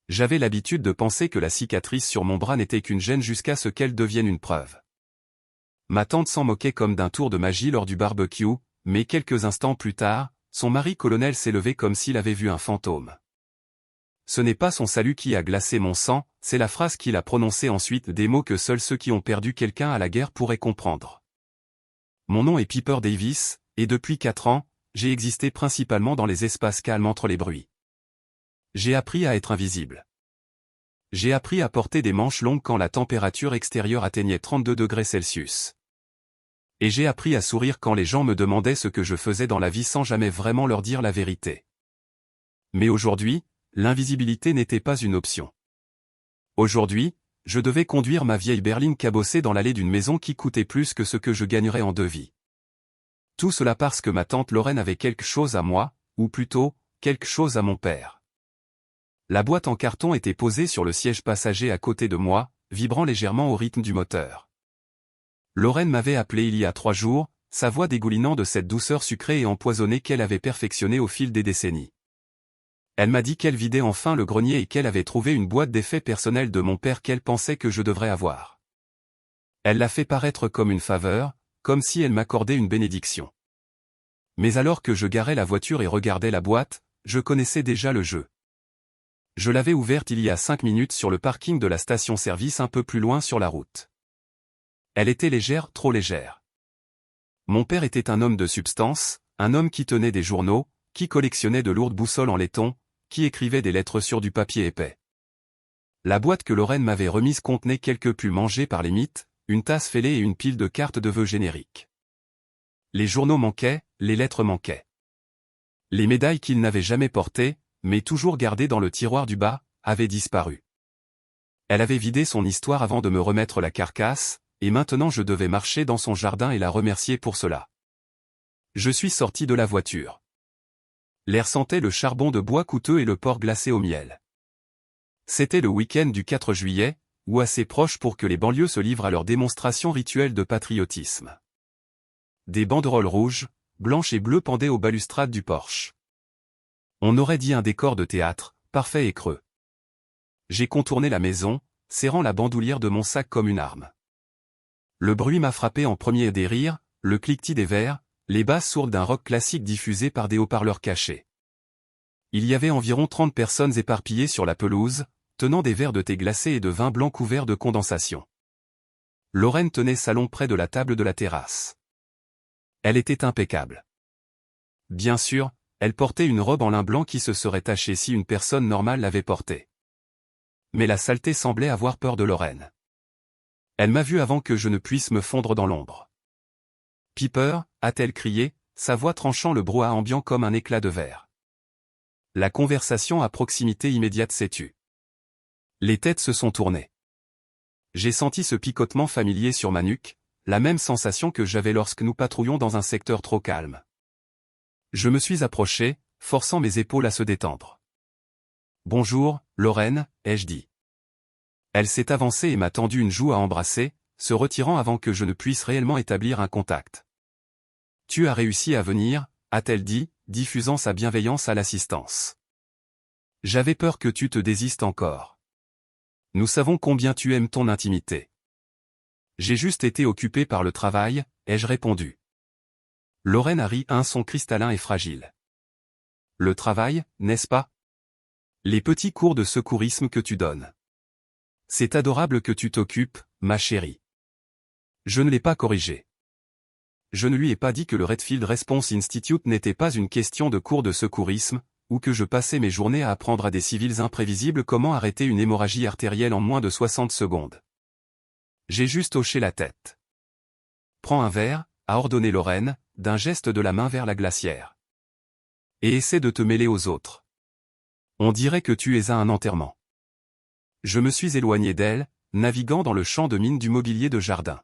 J'avais l'habitude de penser que la cicatrice sur mon bras n'était qu'une gêne jusqu'à ce qu'elle devienne une preuve. Ma tante s'en moquait comme d'un tour de magie lors du barbecue, mais quelques instants plus tard, son mari colonel s'est levé comme s'il avait vu un fantôme. Ce n'est pas son salut qui a glacé mon sang, c'est la phrase qu'il a prononcée ensuite, des mots que seuls ceux qui ont perdu quelqu'un à la guerre pourraient comprendre. Mon nom est Piper Davis, et depuis 4 ans, j'ai existé principalement dans les espaces calmes entre les bruits. J'ai appris à être invisible. J'ai appris à porter des manches longues quand la température extérieure atteignait 32 degrés Celsius. Et j'ai appris à sourire quand les gens me demandaient ce que je faisais dans la vie sans jamais vraiment leur dire la vérité. Mais aujourd'hui, l'invisibilité n'était pas une option. Aujourd'hui, je devais conduire ma vieille berline cabossée dans l'allée d'une maison qui coûtait plus que ce que je gagnerais en devis. Tout cela parce que ma tante Lorraine avait quelque chose à moi, ou plutôt, quelque chose à mon père. La boîte en carton était posée sur le siège passager à côté de moi, vibrant légèrement au rythme du moteur. Lorraine m'avait appelé il y a 3 jours, sa voix dégoulinant de cette douceur sucrée et empoisonnée qu'elle avait perfectionnée au fil des décennies. Elle m'a dit qu'elle vidait enfin le grenier et qu'elle avait trouvé une boîte d'effets personnels de mon père qu'elle pensait que je devrais avoir. Elle l'a fait paraître comme une faveur, comme si elle m'accordait une bénédiction. Mais alors que je garais la voiture et regardais la boîte, je connaissais déjà le jeu. Je l'avais ouverte il y a 5 minutes sur le parking de la station-service un peu plus loin sur la route. Elle était légère, trop légère. Mon père était un homme de substance, un homme qui tenait des journaux, qui collectionnait de lourdes boussoles en laiton, qui écrivait des lettres sur du papier épais. La boîte que Lorraine m'avait remise contenait quelques pulls mangés par les mites, une tasse fêlée et une pile de cartes de vœux génériques. Les journaux manquaient, les lettres manquaient. Les médailles qu'il n'avait jamais portées, mais toujours gardées dans le tiroir du bas, avaient disparu. Elle avait vidé son histoire avant de me remettre la carcasse, et maintenant je devais marcher dans son jardin et la remercier pour cela. Je suis sorti de la voiture. L'air sentait le charbon de bois coûteux et le porc glacé au miel. C'était le week-end du 4 juillet, ou assez proche pour que les banlieues se livrent à leur démonstration rituelle de patriotisme. Des banderoles rouges, blanches et bleues pendaient aux balustrades du porche. On aurait dit un décor de théâtre, parfait et creux. J'ai contourné la maison, serrant la bandoulière de mon sac comme une arme. Le bruit m'a frappé en premier, des rires, le cliquetis des verres, les basses sourdes d'un rock classique diffusé par des haut-parleurs cachés. Il y avait environ 30 personnes éparpillées sur la pelouse, tenant des verres de thé glacé et de vin blanc couverts de condensation. Lorraine tenait salon près de la table de la terrasse. Elle était impeccable. Bien sûr, elle portait une robe en lin blanc qui se serait tachée si une personne normale l'avait portée. Mais la saleté semblait avoir peur de Lorraine. Elle m'a vu avant que je ne puisse me fondre dans l'ombre. « Piper » a-t-elle crié, sa voix tranchant le brouhaha ambiant comme un éclat de verre. La conversation à proximité immédiate s'est tue. Les têtes se sont tournées. J'ai senti ce picotement familier sur ma nuque, la même sensation que j'avais lorsque nous patrouillons dans un secteur trop calme. Je me suis approché, forçant mes épaules à se détendre. « Bonjour, Lorraine » ai-je dit. Elle s'est avancée et m'a tendu une joue à embrasser, se retirant avant que je ne puisse réellement établir un contact. « Tu as réussi à venir » a-t-elle dit, diffusant sa bienveillance à l'assistance. « J'avais peur que tu te désistes encore. Nous savons combien tu aimes ton intimité. » « J'ai juste été occupé par le travail » ai-je répondu. Lorraine a ri, un son cristallin et fragile. « Le travail, n'est-ce pas? Les petits cours de secourisme que tu donnes. C'est adorable que tu t'occupes, ma chérie. » Je ne l'ai pas corrigé. Je ne lui ai pas dit que le Redfield Response Institute n'était pas une question de cours de secourisme, ou que je passais mes journées à apprendre à des civils imprévisibles comment arrêter une hémorragie artérielle en moins de 60 secondes. J'ai juste hoché la tête. « Prends un verre » a ordonné Lorraine, d'un geste de la main vers la glacière. « Et essaie de te mêler aux autres. On dirait que tu es à un enterrement. » Je me suis éloigné d'elle, naviguant dans le champ de mine du mobilier de jardin.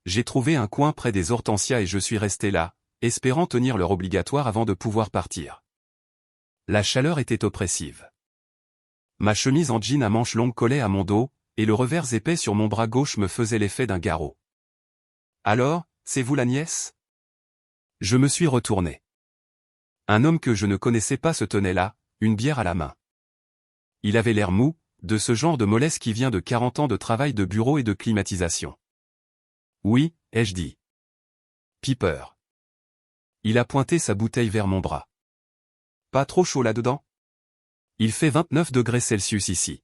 J'ai trouvé un coin près des hortensias et je suis resté là, espérant tenir l'heure obligatoire avant de pouvoir partir. La chaleur était oppressive. Ma chemise en jean à manches longues collait à mon dos, et le revers épais sur mon bras gauche me faisait l'effet d'un garrot. « Alors, c'est vous la nièce ?» Je me suis retourné. Un homme que je ne connaissais pas se tenait là, une bière à la main. Il avait l'air mou, de ce genre de mollesse qui vient de 40 ans de travail de bureau et de climatisation. Oui, ai-je dit. Piper. Il a pointé sa bouteille vers mon bras. Pas trop chaud là-dedans? Il fait 29 degrés Celsius ici.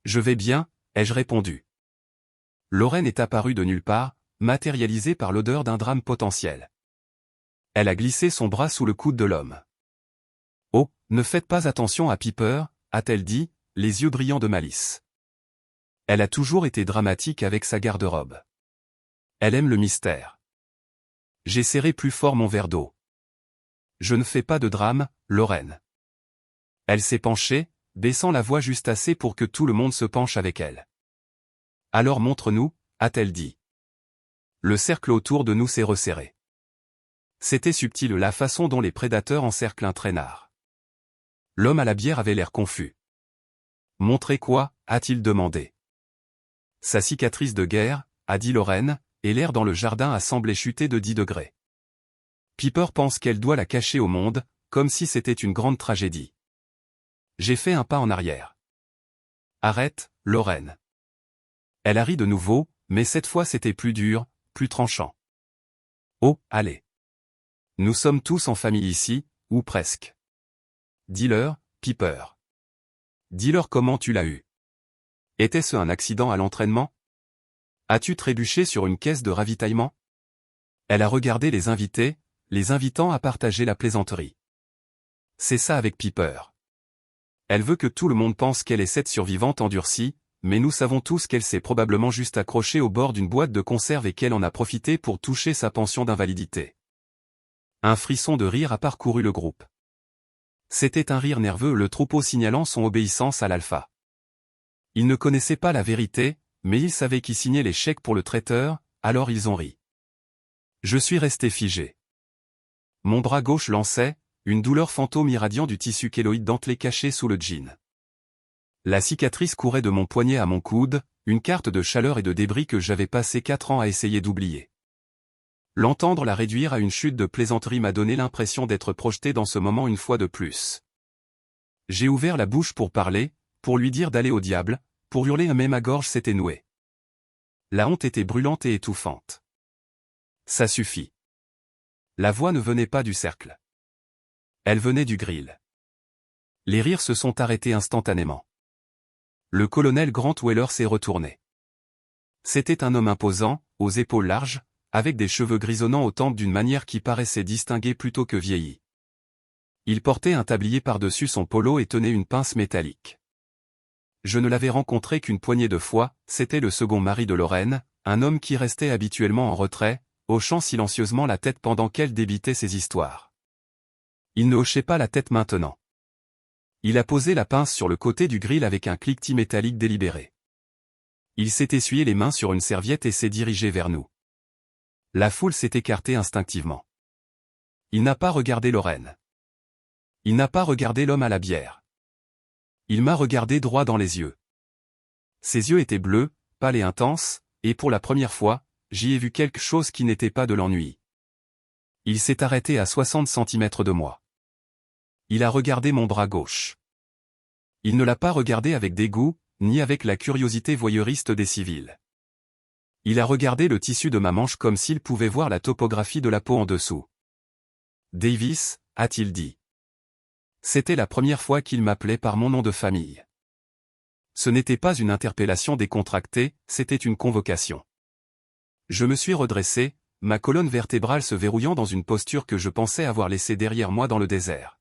Je vais bien, ai-je répondu. Lorraine est apparue de nulle part, matérialisée par l'odeur d'un drame potentiel. Elle a glissé son bras sous le coude de l'homme. Oh, ne faites pas attention à Piper, a-t-elle dit, les yeux brillants de malice. Elle a toujours été dramatique avec sa garde-robe. Elle aime le mystère. J'ai serré plus fort mon verre d'eau. Je ne fais pas de drame, Lorraine. Elle s'est penchée, baissant la voix juste assez pour que tout le monde se penche avec elle. Alors montre-nous, a-t-elle dit. Le cercle autour de nous s'est resserré. C'était subtil la façon dont les prédateurs encerclent un traînard. L'homme à la bière avait l'air confus. Montrer quoi, a-t-il demandé. Sa cicatrice de guerre, a dit Lorraine, et l'air dans le jardin a semblé chuter de 10 degrés. Piper pense qu'elle doit la cacher au monde, comme si c'était une grande tragédie. J'ai fait un pas en arrière. Arrête, Lorraine. Elle a ri de nouveau, mais cette fois c'était plus dur, plus tranchant. Oh, allez. Nous sommes tous en famille ici, ou presque. Dis-leur, Piper. Dis-leur comment tu l'as eu. Était-ce un accident à l'entraînement? As-tu trébuché sur une caisse de ravitaillement? Elle a regardé les invités, les invitant à partager la plaisanterie. C'est ça avec Piper. Elle veut que tout le monde pense qu'elle est cette survivante endurcie, mais nous savons tous qu'elle s'est probablement juste accrochée au bord d'une boîte de conserve et qu'elle en a profité pour toucher sa pension d'invalidité. Un frisson de rire a parcouru le groupe. C'était un rire nerveux, le troupeau signalant son obéissance à l'alpha. Ils ne connaissaient pas la vérité, mais ils savaient qui signait les chèques pour le traiteur, alors ils ont ri. Je suis resté figé. Mon bras gauche lançait, une douleur fantôme irradiant du tissu kéloïde dentelé caché sous le jean. La cicatrice courait de mon poignet à mon coude, une carte de chaleur et de débris que j'avais passé 4 ans à essayer d'oublier. L'entendre la réduire à une chute de plaisanterie m'a donné l'impression d'être projeté dans ce moment une fois de plus. J'ai ouvert la bouche pour parler, pour lui dire d'aller au diable, pour hurler mais ma gorge s'était nouée. La honte était brûlante et étouffante. Ça suffit. La voix ne venait pas du cercle. Elle venait du grill. Les rires se sont arrêtés instantanément. Le colonel Grant Weller s'est retourné. C'était un homme imposant, aux épaules larges, avec des cheveux grisonnants aux tempes d'une manière qui paraissait distinguée plutôt que vieillie. Il portait un tablier par-dessus son polo et tenait une pince métallique. Je ne l'avais rencontré qu'une poignée de fois, c'était le second mari de Lorraine, un homme qui restait habituellement en retrait, hochant silencieusement la tête pendant qu'elle débitait ses histoires. Il ne hochait pas la tête maintenant. Il a posé la pince sur le côté du grill avec un cliquetis métallique délibéré. Il s'est essuyé les mains sur une serviette et s'est dirigé vers nous. La foule s'est écartée instinctivement. Il n'a pas regardé Lorraine. Il n'a pas regardé l'homme à la bière. Il m'a regardé droit dans les yeux. Ses yeux étaient bleus, pâles et intenses, et pour la première fois, j'y ai vu quelque chose qui n'était pas de l'ennui. Il s'est arrêté à 60 centimètres de moi. Il a regardé mon bras gauche. Il ne l'a pas regardé avec dégoût, ni avec la curiosité voyeuriste des civils. Il a regardé le tissu de ma manche comme s'il pouvait voir la topographie de la peau en dessous. Davis, a-t-il dit. C'était la première fois qu'il m'appelait par mon nom de famille. Ce n'était pas une interpellation décontractée, c'était une convocation. Je me suis redressé, ma colonne vertébrale se verrouillant dans une posture que je pensais avoir laissée derrière moi dans le désert.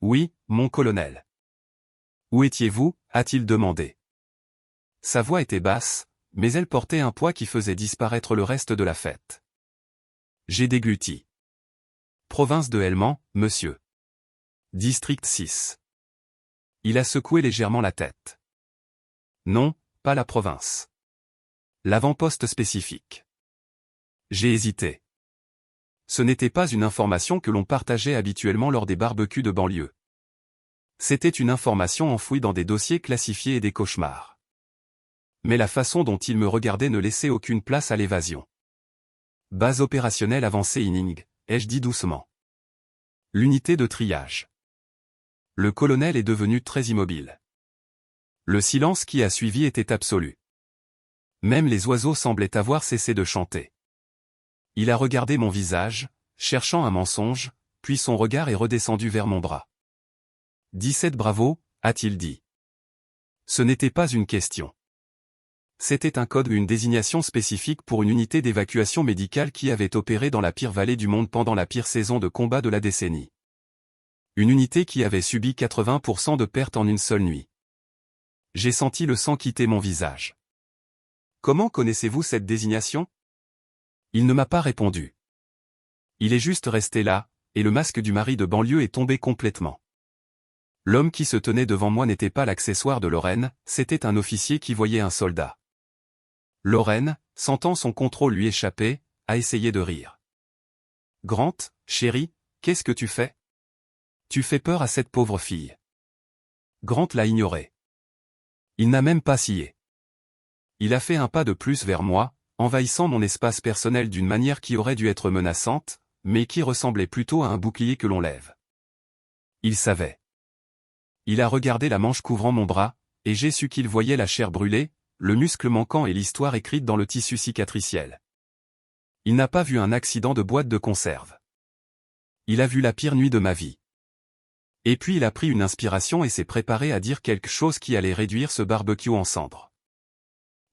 Oui, mon colonel. Où étiez-vous, a-t-il demandé. Sa voix était basse, mais elle portait un poids qui faisait disparaître le reste de la fête. J'ai dégluti. Province de Helmand, monsieur. District 6. Il a secoué légèrement la tête. Non, pas la province. L'avant-poste spécifique. J'ai hésité. Ce n'était pas une information que l'on partageait habituellement lors des barbecues de banlieue. C'était une information enfouie dans des dossiers classifiés et des cauchemars. Mais la façon dont il me regardait ne laissait aucune place à l'évasion. Base opérationnelle avancée Inning, ai-je dit doucement. L'unité de triage. Le colonel est devenu très immobile. Le silence qui a suivi était absolu. Même les oiseaux semblaient avoir cessé de chanter. Il a regardé mon visage, cherchant un mensonge, puis son regard est redescendu vers mon bras. 17 bravo, a-t-il dit. Ce n'était pas une question. C'était un code ou une désignation spécifique pour une unité d'évacuation médicale qui avait opéré dans la pire vallée du monde pendant la pire saison de combat de la décennie. Une unité qui avait subi 80% de pertes en une seule nuit. J'ai senti le sang quitter mon visage. Comment connaissez-vous cette désignation? Il ne m'a pas répondu. Il est juste resté là, et le masque du mari de banlieue est tombé complètement. L'homme qui se tenait devant moi n'était pas l'accessoire de Lorraine, c'était un officier qui voyait un soldat. Lorraine, sentant son contrôle lui échapper, a essayé de rire. Grant, chérie, qu'est-ce que tu fais? Tu fais peur à cette pauvre fille. Grant l'a ignoré. Il n'a même pas scié. Il a fait un pas de plus vers moi, envahissant mon espace personnel d'une manière qui aurait dû être menaçante, mais qui ressemblait plutôt à un bouclier que l'on lève. Il savait. Il a regardé la manche couvrant mon bras, et j'ai su qu'il voyait la chair brûlée, le muscle manquant et l'histoire écrite dans le tissu cicatriciel. Il n'a pas vu un accident de boîte de conserve. Il a vu la pire nuit de ma vie. Et puis il a pris une inspiration et s'est préparé à dire quelque chose qui allait réduire ce barbecue en cendres.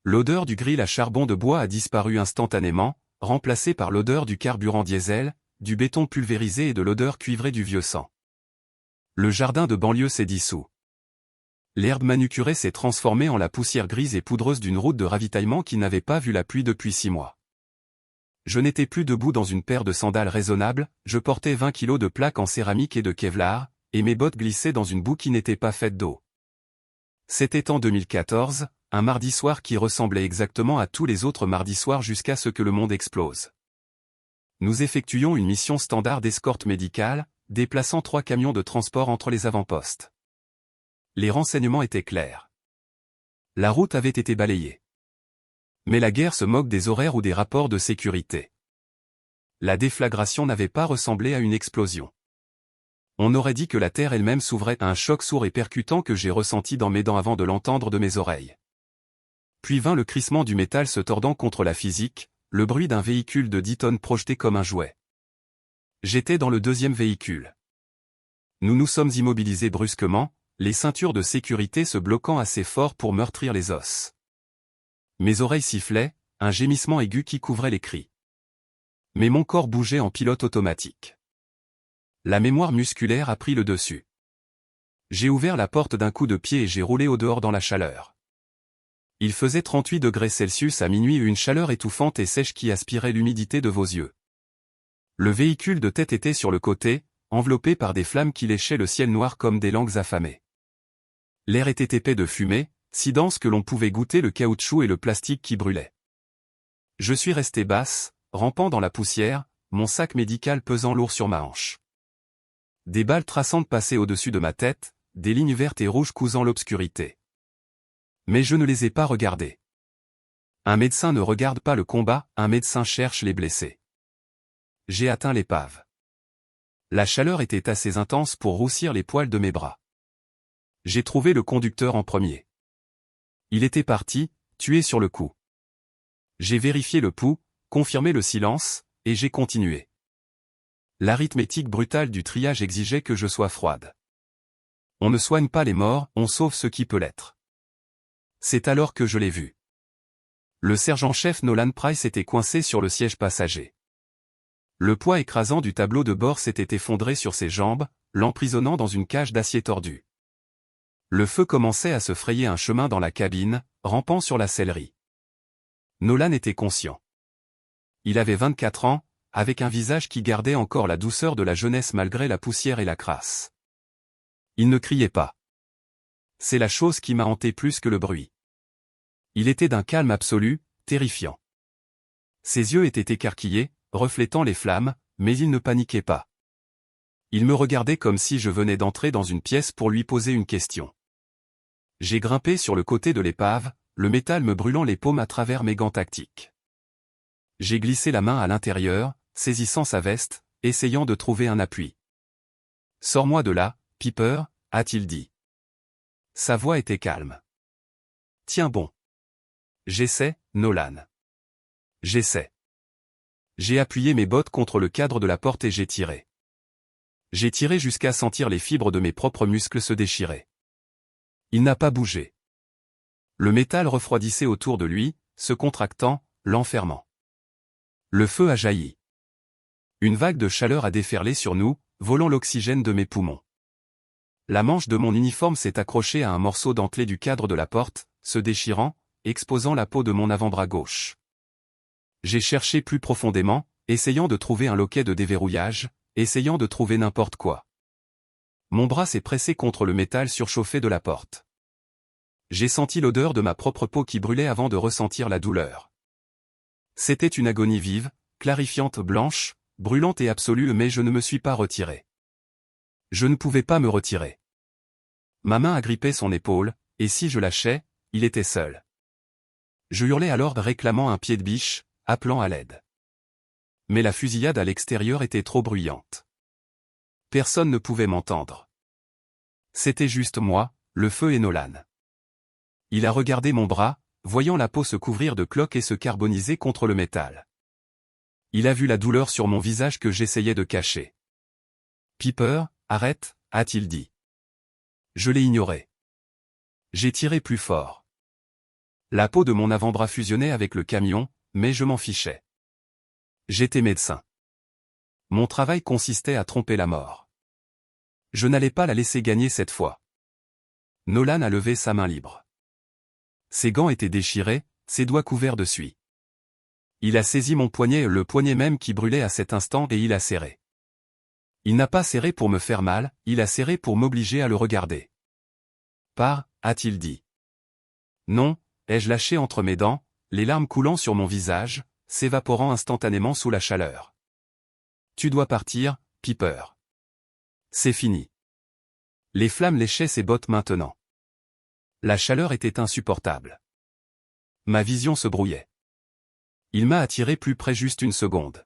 L'odeur du grill à charbon de bois a disparu instantanément, remplacée par l'odeur du carburant diesel, du béton pulvérisé et de l'odeur cuivrée du vieux sang. Le jardin de banlieue s'est dissous. L'herbe manucurée s'est transformée en la poussière grise et poudreuse d'une route de ravitaillement qui n'avait pas vu la pluie depuis 6 mois. Je n'étais plus debout dans une paire de sandales raisonnables, je portais 20 kilos de plaques en céramique et de Kevlar, et mes bottes glissaient dans une boue qui n'était pas faite d'eau. C'était en 2014, un mardi soir qui ressemblait exactement à tous les autres mardis soirs jusqu'à ce que le monde explose. Nous effectuions une mission standard d'escorte médicale, déplaçant 3 camions de transport entre les avant-postes. Les renseignements étaient clairs. La route avait été balayée. Mais la guerre se moque des horaires ou des rapports de sécurité. La déflagration n'avait pas ressemblé à une explosion. On aurait dit que la terre elle-même s'ouvrait à un choc sourd et percutant que j'ai ressenti dans mes dents avant de l'entendre de mes oreilles. Puis vint le crissement du métal se tordant contre la physique, le bruit d'un véhicule de 10 tonnes projeté comme un jouet. J'étais dans le deuxième véhicule. Nous nous sommes immobilisés brusquement, les ceintures de sécurité se bloquant assez fort pour meurtrir les os. Mes oreilles sifflaient, un gémissement aigu qui couvrait les cris. Mais mon corps bougeait en pilote automatique. La mémoire musculaire a pris le dessus. J'ai ouvert la porte d'un coup de pied et j'ai roulé au dehors dans la chaleur. Il faisait 38 degrés Celsius à minuit et une chaleur étouffante et sèche qui aspirait l'humidité de vos yeux. Le véhicule de tête était sur le côté, enveloppé par des flammes qui léchaient le ciel noir comme des langues affamées. L'air était épais de fumée, si dense que l'on pouvait goûter le caoutchouc et le plastique qui brûlaient. Je suis resté basse, rampant dans la poussière, mon sac médical pesant lourd sur ma hanche. Des balles traçantes passaient au-dessus de ma tête, des lignes vertes et rouges cousant l'obscurité. Mais je ne les ai pas regardées. Un médecin ne regarde pas le combat, un médecin cherche les blessés. J'ai atteint l'épave. La chaleur était assez intense pour roussir les poils de mes bras. J'ai trouvé le conducteur en premier. Il était parti, tué sur le coup. J'ai vérifié le pouls, confirmé le silence, et j'ai continué. L'arithmétique brutale du triage exigeait que je sois froide. On ne soigne pas les morts, on sauve ce qui peut l'être. C'est alors que je l'ai vu. Le sergent-chef Nolan Price était coincé sur le siège passager. Le poids écrasant du tableau de bord s'était effondré sur ses jambes, l'emprisonnant dans une cage d'acier tordu. Le feu commençait à se frayer un chemin dans la cabine, rampant sur la sellerie. Nolan était conscient. Il avait 24 ans, avec un visage qui gardait encore la douceur de la jeunesse malgré la poussière et la crasse. Il ne criait pas. C'est la chose qui m'a hanté plus que le bruit. Il était d'un calme absolu, terrifiant. Ses yeux étaient écarquillés, reflétant les flammes, mais il ne paniquait pas. Il me regardait comme si je venais d'entrer dans une pièce pour lui poser une question. J'ai grimpé sur le côté de l'épave, le métal me brûlant les paumes à travers mes gants tactiques. J'ai glissé la main à l'intérieur, saisissant sa veste, essayant de trouver un appui. « Sors-moi de là, Piper », a-t-il dit. Sa voix était calme. Tiens bon. J'essaie, Nolan. J'essaie. J'ai appuyé mes bottes contre le cadre de la porte et j'ai tiré. J'ai tiré jusqu'à sentir les fibres de mes propres muscles se déchirer. Il n'a pas bougé. Le métal refroidissait autour de lui, se contractant, l'enfermant. Le feu a jailli. Une vague de chaleur a déferlé sur nous, volant l'oxygène de mes poumons. La manche de mon uniforme s'est accrochée à un morceau dentelé du cadre de la porte, se déchirant, exposant la peau de mon avant-bras gauche. J'ai cherché plus profondément, essayant de trouver un loquet de déverrouillage, essayant de trouver n'importe quoi. Mon bras s'est pressé contre le métal surchauffé de la porte. J'ai senti l'odeur de ma propre peau qui brûlait avant de ressentir la douleur. C'était une agonie vive, clarifiante, blanche, brûlante et absolue, mais je ne me suis pas retiré. Je ne pouvais pas me retirer. Ma main agrippait son épaule, et si je lâchais, il était seul. Je hurlais alors réclamant un pied de biche, appelant à l'aide. Mais la fusillade à l'extérieur était trop bruyante. Personne ne pouvait m'entendre. C'était juste moi, le feu et Nolan. Il a regardé mon bras, voyant la peau se couvrir de cloques et se carboniser contre le métal. Il a vu la douleur sur mon visage que j'essayais de cacher. « Piper, arrête », a-t-il dit. Je l'ai ignoré. J'ai tiré plus fort. La peau de mon avant-bras fusionnait avec le camion, mais je m'en fichais. J'étais médecin. Mon travail consistait à tromper la mort. Je n'allais pas la laisser gagner cette fois. Nolan a levé sa main libre. Ses gants étaient déchirés, ses doigts couverts de suie. Il a saisi mon poignet, le poignet même qui brûlait à cet instant, et il a serré. Il n'a pas serré pour me faire mal, il a serré pour m'obliger à le regarder. « Pars », a-t-il dit. « Non », ai-je lâché entre mes dents, les larmes coulant sur mon visage, s'évaporant instantanément sous la chaleur. « Tu dois partir, Piper. C'est fini. » Les flammes léchaient ses bottes maintenant. La chaleur était insupportable. Ma vision se brouillait. Il m'a attiré plus près juste une seconde.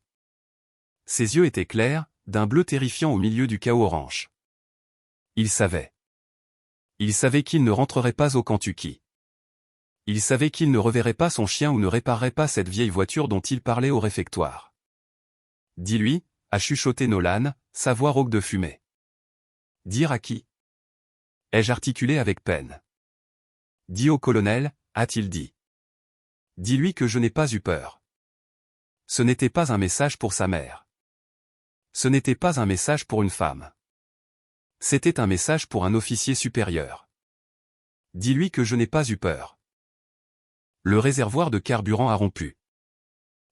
Ses yeux étaient clairs, d'un bleu terrifiant au milieu du chaos orange. Il savait. Il savait qu'il ne rentrerait pas au Kentucky. Il savait qu'il ne reverrait pas son chien ou ne réparerait pas cette vieille voiture dont il parlait au réfectoire. « Dis-lui », a chuchoté Nolan, sa voix rauque de fumée. « Dire à qui » ai-je articulé avec peine. « Dis au colonel », a-t-il dit. « Dis-lui que je n'ai pas eu peur. » Ce n'était pas un message pour sa mère. Ce n'était pas un message pour une femme. C'était un message pour un officier supérieur. Dis-lui que je n'ai pas eu peur. Le réservoir de carburant a rompu.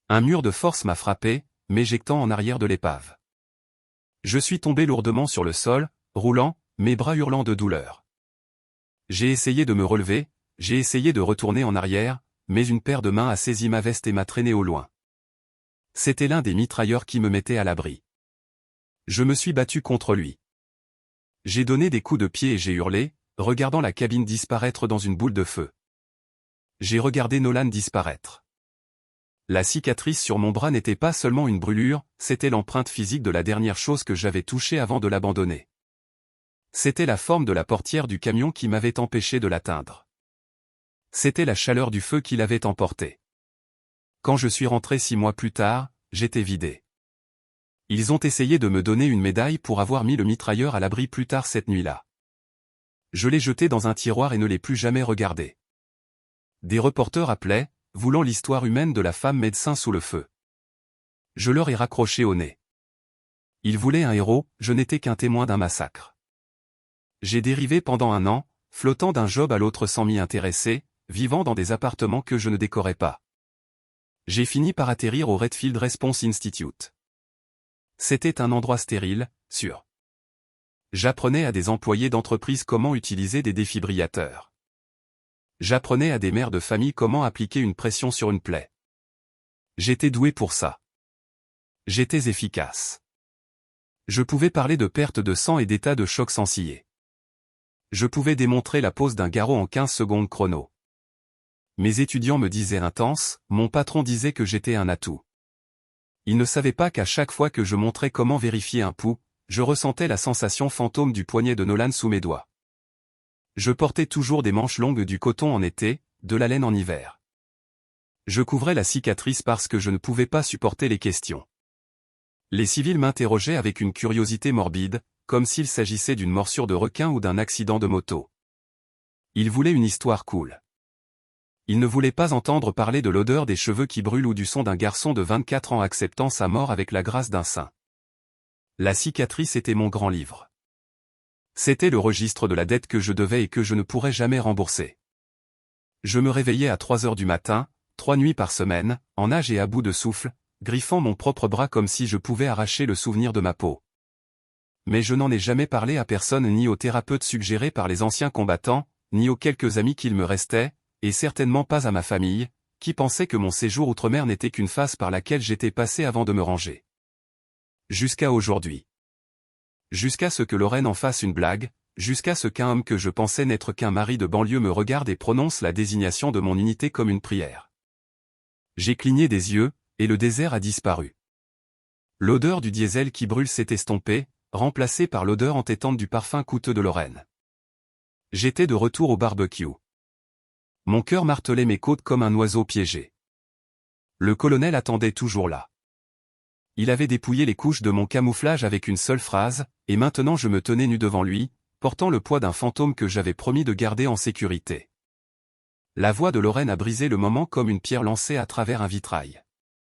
Un mur de force m'a frappé, m'éjectant en arrière de l'épave. Je suis tombé lourdement sur le sol, roulant, mes bras hurlant de douleur. J'ai essayé de me relever, j'ai essayé de retourner en arrière, mais une paire de mains a saisi ma veste et m'a traîné au loin. C'était l'un des mitrailleurs qui me mettait à l'abri. Je me suis battu contre lui. J'ai donné des coups de pied et j'ai hurlé, regardant la cabine disparaître dans une boule de feu. J'ai regardé Nolan disparaître. La cicatrice sur mon bras n'était pas seulement une brûlure, c'était l'empreinte physique de la dernière chose que j'avais touchée avant de l'abandonner. C'était la forme de la portière du camion qui m'avait empêché de l'atteindre. C'était la chaleur du feu qui l'avait emporté. Quand je suis rentré 6 mois plus tard, j'étais vidé. Ils ont essayé de me donner une médaille pour avoir mis le mitrailleur à l'abri plus tard cette nuit-là. Je l'ai jeté dans un tiroir et ne l'ai plus jamais regardé. Des reporters appelaient, voulant l'histoire humaine de la femme médecin sous le feu. Je leur ai raccroché au nez. Ils voulaient un héros, je n'étais qu'un témoin d'un massacre. J'ai dérivé pendant 1 an, flottant d'un job à l'autre sans m'y intéresser, vivant dans des appartements que je ne décorais pas. J'ai fini par atterrir au Redfield Response Institute. C'était un endroit stérile, sûr. J'apprenais à des employés d'entreprise comment utiliser des défibrillateurs. J'apprenais à des mères de famille comment appliquer une pression sur une plaie. J'étais doué pour ça. J'étais efficace. Je pouvais parler de perte de sang et d'état de choc sans scier. Je pouvais démontrer la pose d'un garrot en 15 secondes chrono. Mes étudiants me disaient intense, mon patron disait que j'étais un atout. Ils ne savaient pas qu'à chaque fois que je montrais comment vérifier un pouls, je ressentais la sensation fantôme du poignet de Nolan sous mes doigts. Je portais toujours des manches longues du coton en été, de la laine en hiver. Je couvrais la cicatrice parce que je ne pouvais pas supporter les questions. Les civils m'interrogeaient avec une curiosité morbide, comme s'il s'agissait d'une morsure de requin ou d'un accident de moto. Ils voulaient une histoire cool. Ils ne voulaient pas entendre parler de l'odeur des cheveux qui brûlent ou du son d'un garçon de 24 ans acceptant sa mort avec la grâce d'un saint. La cicatrice était mon grand livre. C'était le registre de la dette que je devais et que je ne pourrais jamais rembourser. Je me réveillais à 3 heures du matin, 3 nuits par semaine, en nage et à bout de souffle, griffant mon propre bras comme si je pouvais arracher le souvenir de ma peau. Mais je n'en ai jamais parlé à personne ni aux thérapeutes suggérés par les anciens combattants, ni aux quelques amis qu'il me restait, et certainement pas à ma famille, qui pensait que mon séjour outre-mer n'était qu'une phase par laquelle j'étais passé avant de me ranger. Jusqu'à aujourd'hui. Jusqu'à ce que Lorraine en fasse une blague, jusqu'à ce qu'un homme que je pensais n'être qu'un mari de banlieue me regarde et prononce la désignation de mon unité comme une prière. J'ai cligné des yeux, et le désert a disparu. L'odeur du diesel qui brûle s'est estompée, remplacée par l'odeur entêtante du parfum coûteux de Lorraine. J'étais de retour au barbecue. Mon cœur martelait mes côtes comme un oiseau piégé. Le colonel attendait toujours là. Il avait dépouillé les couches de mon camouflage avec une seule phrase, et maintenant je me tenais nu devant lui, portant le poids d'un fantôme que j'avais promis de garder en sécurité. La voix de Lorraine a brisé le moment comme une pierre lancée à travers un vitrail.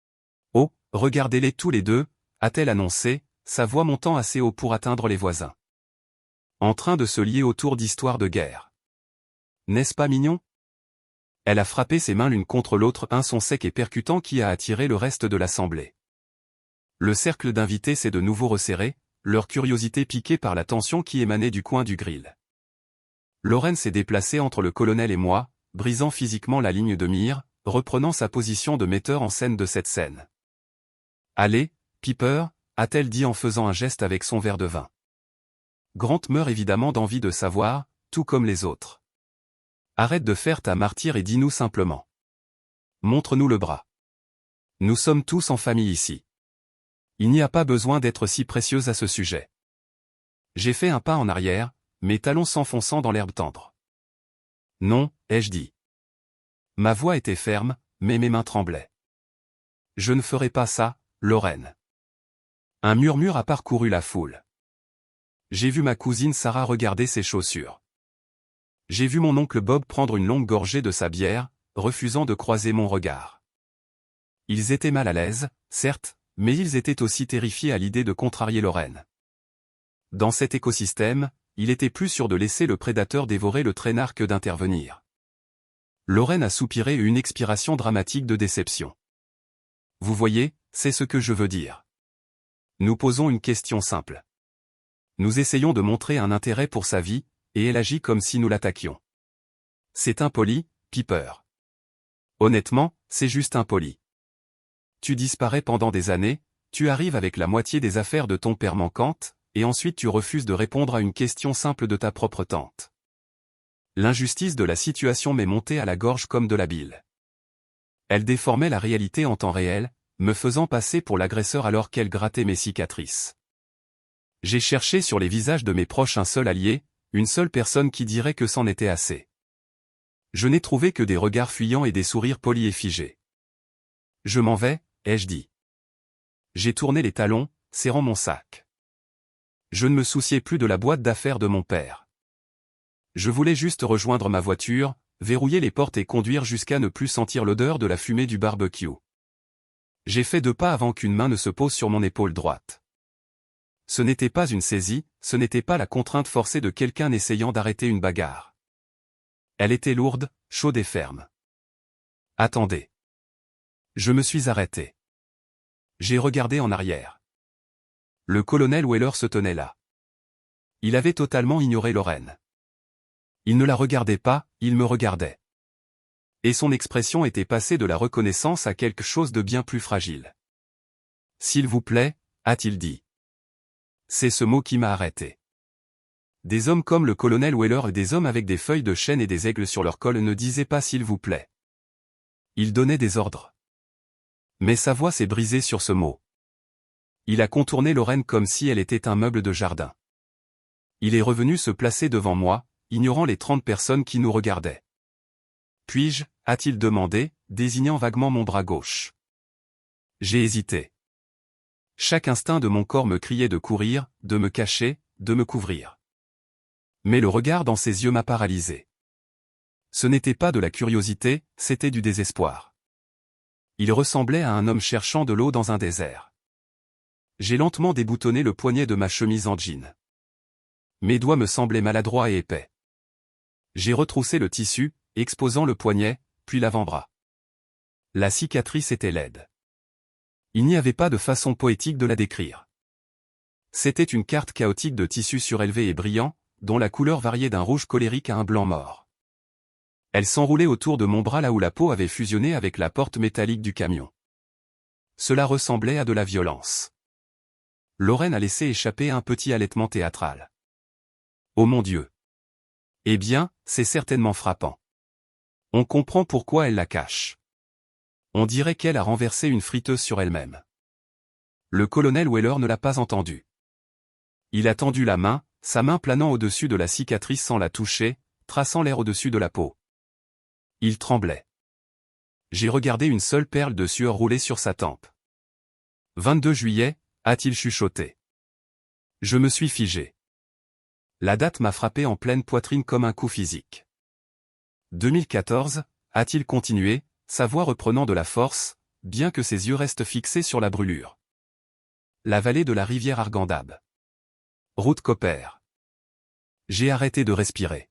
« Oh, regardez-les tous les deux », a-t-elle annoncé, sa voix montant assez haut pour atteindre les voisins. En train de se lier autour d'histoires de guerre. N'est-ce pas mignon ? Elle a frappé ses mains l'une contre l'autre, un son sec et percutant qui a attiré le reste de l'assemblée. Le cercle d'invités s'est de nouveau resserré, leur curiosité piquée par la tension qui émanait du coin du grill. Lorraine s'est déplacée entre le colonel et moi, brisant physiquement la ligne de mire, reprenant sa position de metteur en scène de cette scène. « Allez, Piper », a-t-elle dit en faisant un geste avec son verre de vin. Grant meurt évidemment d'envie de savoir, tout comme les autres. Arrête de faire ta martyre et dis-nous simplement. Montre-nous le bras. Nous sommes tous en famille ici. Il n'y a pas besoin d'être si précieuse à ce sujet. J'ai fait un pas en arrière, mes talons s'enfonçant dans l'herbe tendre. Non, ai-je dit. Ma voix était ferme, mais mes mains tremblaient. Je ne ferai pas ça, Lorraine. Un murmure a parcouru la foule. J'ai vu ma cousine Sarah regarder ses chaussures. J'ai vu mon oncle Bob prendre une longue gorgée de sa bière, refusant de croiser mon regard. Ils étaient mal à l'aise, certes, mais ils étaient aussi terrifiés à l'idée de contrarier Lorraine. Dans cet écosystème, il était plus sûr de laisser le prédateur dévorer le traînard que d'intervenir. Lorraine a soupiré une expiration dramatique de déception. Vous voyez, c'est ce que je veux dire. Nous posons une question simple. Nous essayons de montrer un intérêt pour sa vie, et elle agit comme si nous l'attaquions. C'est impoli, Piper. Honnêtement, c'est juste impoli. Tu disparais pendant des années, tu arrives avec la moitié des affaires de ton père manquantes, et ensuite tu refuses de répondre à une question simple de ta propre tante. L'injustice de la situation m'est montée à la gorge comme de la bile. Elle déformait la réalité en temps réel, me faisant passer pour l'agresseur alors qu'elle grattait mes cicatrices. J'ai cherché sur les visages de mes proches un seul allié, une seule personne qui dirait que c'en était assez. Je n'ai trouvé que des regards fuyants et des sourires polis et figés. Je m'en vais, ai-je dit. J'ai tourné les talons, serrant mon sac. Je ne me souciais plus de la boîte d'affaires de mon père. Je voulais juste rejoindre ma voiture, verrouiller les portes et conduire jusqu'à ne plus sentir l'odeur de la fumée du barbecue. J'ai fait 2 pas avant qu'une main ne se pose sur mon épaule droite. Ce n'était pas une saisie, ce n'était pas la contrainte forcée de quelqu'un essayant d'arrêter une bagarre. Elle était lourde, chaude et ferme. Attendez. Je me suis arrêté. J'ai regardé en arrière. Le colonel Weller se tenait là. Il avait totalement ignoré Lorraine. Il ne la regardait pas, il me regardait. Et son expression était passée de la reconnaissance à quelque chose de bien plus fragile. « S'il vous plaît », a-t-il dit. C'est ce mot qui m'a arrêté. Des hommes comme le colonel Weller et des hommes avec des feuilles de chêne et des aigles sur leur col ne disaient pas s'il vous plaît. Ils donnaient des ordres. Mais sa voix s'est brisée sur ce mot. Il a contourné Lorraine comme si elle était un meuble de jardin. Il est revenu se placer devant moi, ignorant les 30 personnes qui nous regardaient. Puis-je, a-t-il demandé, désignant vaguement mon bras gauche. J'ai hésité. Chaque instinct de mon corps me criait de courir, de me cacher, de me couvrir. Mais le regard dans ses yeux m'a paralysé. Ce n'était pas de la curiosité, c'était du désespoir. Il ressemblait à un homme cherchant de l'eau dans un désert. J'ai lentement déboutonné le poignet de ma chemise en jean. Mes doigts me semblaient maladroits et épais. J'ai retroussé le tissu, exposant le poignet, puis l'avant-bras. La cicatrice était laide. Il n'y avait pas de façon poétique de la décrire. C'était une carte chaotique de tissu surélevé et brillant, dont la couleur variait d'un rouge colérique à un blanc mort. Elle s'enroulait autour de mon bras là où la peau avait fusionné avec la porte métallique du camion. Cela ressemblait à de la violence. Lorraine a laissé échapper un petit halètement théâtral. Oh mon Dieu! Eh bien, c'est certainement frappant. On comprend pourquoi elle la cache. On dirait qu'elle a renversé une friteuse sur elle-même. Le colonel Weller ne l'a pas entendu. Il a tendu la main, sa main planant au-dessus de la cicatrice sans la toucher, traçant l'air au-dessus de la peau. Il tremblait. J'ai regardé une seule perle de sueur rouler sur sa tempe. 22 juillet, a-t-il chuchoté. Je me suis figé. La date m'a frappé en pleine poitrine comme un coup physique. 2014, a-t-il continué, sa voix reprenant de la force, bien que ses yeux restent fixés sur la brûlure. La vallée de la rivière Argandab. Route Copper. J'ai arrêté de respirer.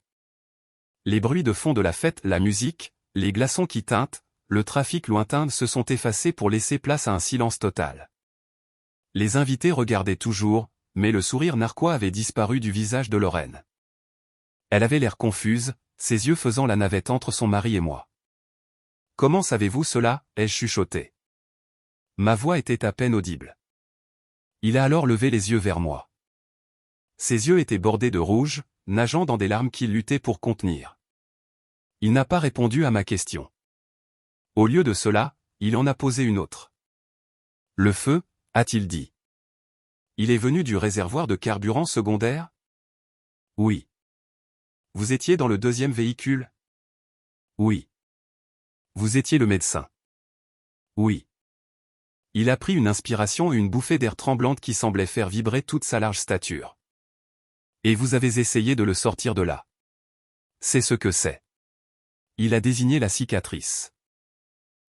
Les bruits de fond de la fête, la musique, les glaçons qui tintent, le trafic lointain se sont effacés pour laisser place à un silence total. Les invités regardaient toujours, mais le sourire narquois avait disparu du visage de Lorraine. Elle avait l'air confuse, ses yeux faisant la navette entre son mari et moi. « Comment savez-vous cela » ai-je chuchoté. Ma voix était à peine audible. Il a alors levé les yeux vers moi. Ses yeux étaient bordés de rouge, nageant dans des larmes qu'il luttait pour contenir. Il n'a pas répondu à ma question. Au lieu de cela, il en a posé une autre. Le feu, a-t-il dit. Il est venu du réservoir de carburant secondaire? Oui. Vous étiez dans le deuxième véhicule? Oui. Vous étiez le médecin? Oui. Il a pris une inspiration et une bouffée d'air tremblante qui semblait faire vibrer toute sa large stature. Et vous avez essayé de le sortir de là. C'est ce que c'est. Il a désigné la cicatrice.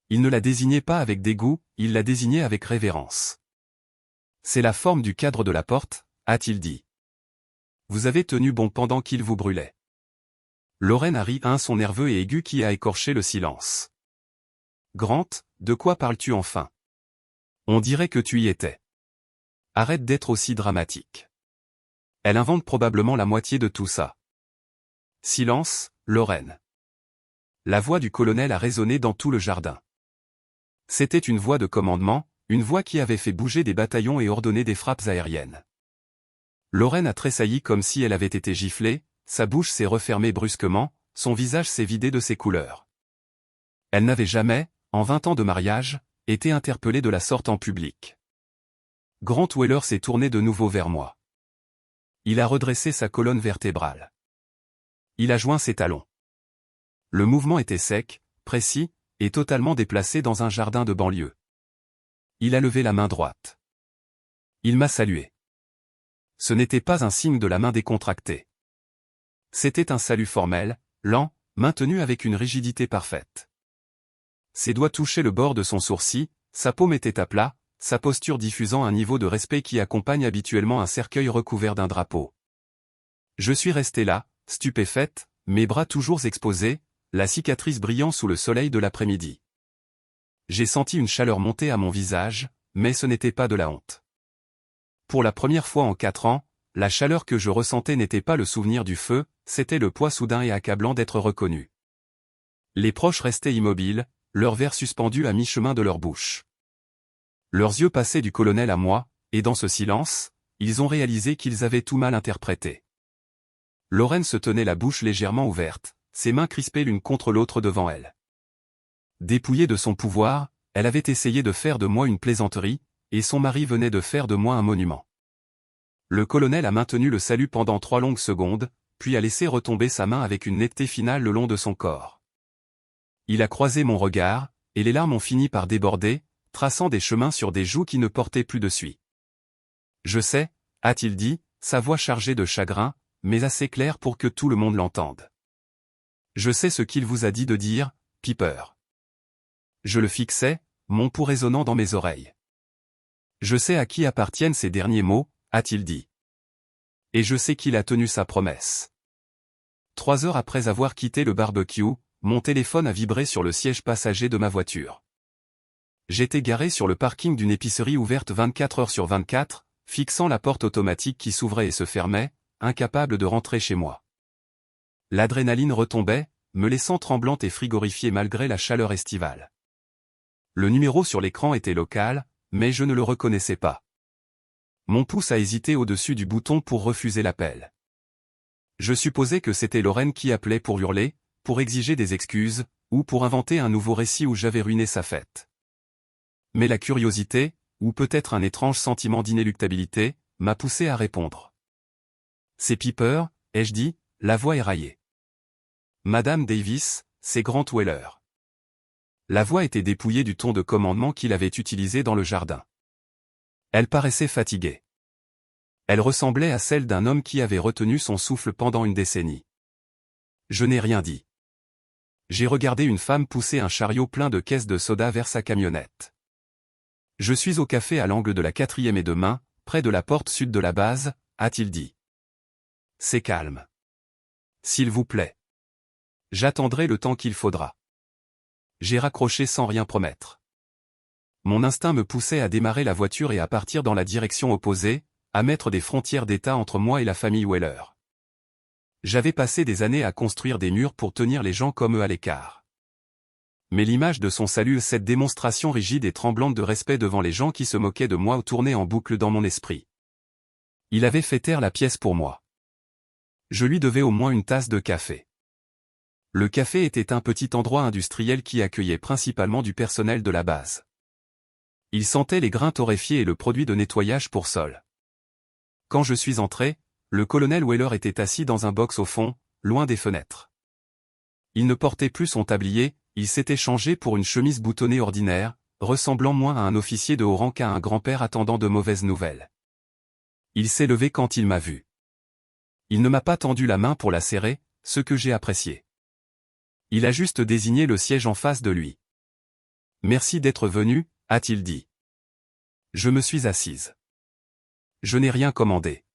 Il ne la désignait pas avec dégoût, il la désignait avec révérence. C'est la forme du cadre de la porte, a-t-il dit. Vous avez tenu bon pendant qu'il vous brûlait. Lorraine a ri un son nerveux et aigu qui a écorché le silence. Grant, de quoi parles-tu enfin? On dirait que tu y étais. Arrête d'être aussi dramatique. Elle invente probablement la moitié de tout ça. Silence, Lorraine. La voix du colonel a résonné dans tout le jardin. C'était une voix de commandement, une voix qui avait fait bouger des bataillons et ordonné des frappes aériennes. Lorraine a tressailli comme si elle avait été giflée, sa bouche s'est refermée brusquement, son visage s'est vidé de ses couleurs. Elle n'avait jamais, en 20 ans de mariage, été interpellée de la sorte en public. Grant Weller s'est tourné de nouveau vers moi. Il a redressé sa colonne vertébrale. Il a joint ses talons. Le mouvement était sec, précis, et totalement déplacé dans un jardin de banlieue. Il a levé la main droite. Il m'a salué. Ce n'était pas un signe de la main décontractée. C'était un salut formel, lent, maintenu avec une rigidité parfaite. Ses doigts touchaient le bord de son sourcil, sa paume était à plat, sa posture diffusant un niveau de respect qui accompagne habituellement un cercueil recouvert d'un drapeau. Je suis resté là, stupéfaite, mes bras toujours exposés, la cicatrice brillant sous le soleil de l'après-midi. J'ai senti une chaleur monter à mon visage, mais ce n'était pas de la honte. Pour la première fois en 4 ans, la chaleur que je ressentais n'était pas le souvenir du feu, c'était le poids soudain et accablant d'être reconnu. Les proches restaient immobiles, leurs verres suspendus à mi-chemin de leur bouche. Leurs yeux passaient du colonel à moi, et dans ce silence, ils ont réalisé qu'ils avaient tout mal interprété. Lorraine se tenait la bouche légèrement ouverte, ses mains crispées l'une contre l'autre devant elle. Dépouillée de son pouvoir, elle avait essayé de faire de moi une plaisanterie, et son mari venait de faire de moi un monument. Le colonel a maintenu le salut pendant 3 longues secondes, puis a laissé retomber sa main avec une netteté finale le long de son corps. Il a croisé mon regard, et les larmes ont fini par déborder, traçant des chemins sur des joues qui ne portaient plus de suie. Je sais, a-t-il dit, sa voix chargée de chagrin, mais assez claire pour que tout le monde l'entende. Je sais ce qu'il vous a dit de dire, Piper. Je le fixais, mon pouls résonnant dans mes oreilles. Je sais à qui appartiennent ces derniers mots, a-t-il dit. Et je sais qu'il a tenu sa promesse. 3 heures après avoir quitté le barbecue, mon téléphone a vibré sur le siège passager de ma voiture. J'étais garé sur le parking d'une épicerie ouverte 24 heures sur 24, fixant la porte automatique qui s'ouvrait et se fermait, incapable de rentrer chez moi. L'adrénaline retombait, me laissant tremblante et frigorifiée malgré la chaleur estivale. Le numéro sur l'écran était local, mais je ne le reconnaissais pas. Mon pouce a hésité au-dessus du bouton pour refuser l'appel. Je supposais que c'était Lorraine qui appelait pour hurler, pour exiger des excuses, ou pour inventer un nouveau récit où j'avais ruiné sa fête. Mais la curiosité, ou peut-être un étrange sentiment d'inéluctabilité, m'a poussé à répondre. C'est Piper, ai-je dit, la voix éraillée. Madame Davis, c'est Grant Weller. La voix était dépouillée du ton de commandement qu'il avait utilisé dans le jardin. Elle paraissait fatiguée. Elle ressemblait à celle d'un homme qui avait retenu son souffle pendant une décennie. Je n'ai rien dit. J'ai regardé une femme pousser un chariot plein de caisses de soda vers sa camionnette. Je suis au café à l'angle de la 4e et de Main, près de la porte sud de la base, a-t-il dit. C'est calme. S'il vous plaît. J'attendrai le temps qu'il faudra. J'ai raccroché sans rien promettre. Mon instinct me poussait à démarrer la voiture et à partir dans la direction opposée, à mettre des frontières d'État entre moi et la famille Weller. J'avais passé des années à construire des murs pour tenir les gens comme eux à l'écart. Mais l'image de son salut, cette démonstration rigide et tremblante de respect devant les gens qui se moquaient de moi tournait en boucle dans mon esprit. Il avait fait taire la pièce pour moi. Je lui devais au moins une tasse de café. Le café était un petit endroit industriel qui accueillait principalement du personnel de la base. Il sentait les grains torréfiés et le produit de nettoyage pour sol. Quand je suis entré, le colonel Weller était assis dans un box au fond, loin des fenêtres. Il ne portait plus son tablier, il s'était changé pour une chemise boutonnée ordinaire, ressemblant moins à un officier de haut rang qu'à un grand-père attendant de mauvaises nouvelles. Il s'est levé quand il m'a vu. Il ne m'a pas tendu la main pour la serrer, ce que j'ai apprécié. Il a juste désigné le siège en face de lui. « Merci d'être venu », a-t-il dit. Je me suis assise. Je n'ai rien commandé.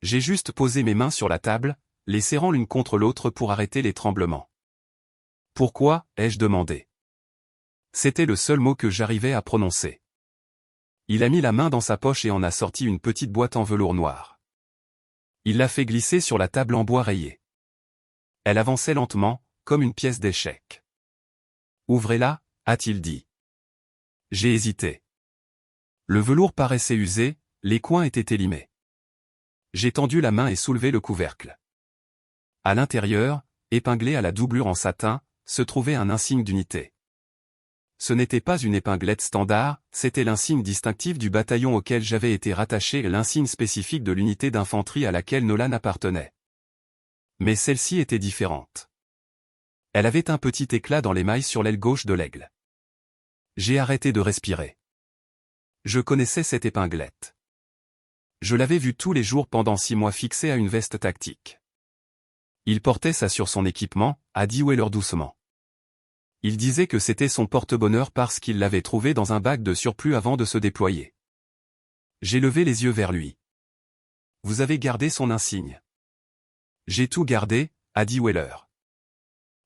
J'ai juste posé mes mains sur la table, les serrant l'une contre l'autre pour arrêter les tremblements. « Pourquoi » ai-je demandé. C'était le seul mot que j'arrivais à prononcer. Il a mis la main dans sa poche et en a sorti une petite boîte en velours noir. Il l'a fait glisser sur la table en bois rayé. Elle avançait lentement, comme une pièce d'échec. « Ouvrez-la » a-t-il dit. J'ai hésité. Le velours paraissait usé, les coins étaient élimés. J'ai tendu la main et soulevé le couvercle. À l'intérieur, épinglé à la doublure en satin, se trouvait un insigne d'unité. Ce n'était pas une épinglette standard, c'était l'insigne distinctif du bataillon auquel j'avais été rattaché et l'insigne spécifique de l'unité d'infanterie à laquelle Nolan appartenait. Mais celle-ci était différente. Elle avait un petit éclat dans l'émail sur l'aile gauche de l'aigle. J'ai arrêté de respirer. Je connaissais cette épinglette. Je l'avais vue tous les jours pendant 6 mois fixée à une veste tactique. Il portait ça sur son équipement, a dit Weller doucement. Il disait que c'était son porte-bonheur parce qu'il l'avait trouvé dans un bac de surplus avant de se déployer. J'ai levé les yeux vers lui. Vous avez gardé son insigne. J'ai tout gardé, a dit Weller.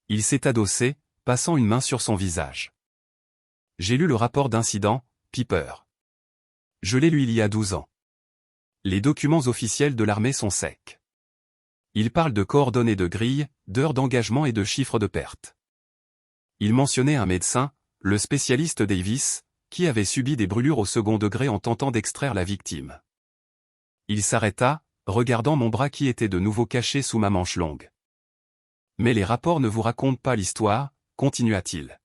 Il s'est adossé, passant une main sur son visage. J'ai lu le rapport d'incident, Piper. Je l'ai lu il y a 12 ans. Les documents officiels de l'armée sont secs. Il parle de coordonnées de grilles, d'heures d'engagement et de chiffres de pertes. Il mentionnait un médecin, le spécialiste Davis, qui avait subi des brûlures au second degré en tentant d'extraire la victime. Il s'arrêta, regardant mon bras qui était de nouveau caché sous ma manche longue. Mais les rapports ne vous racontent pas l'histoire, continua-t-il.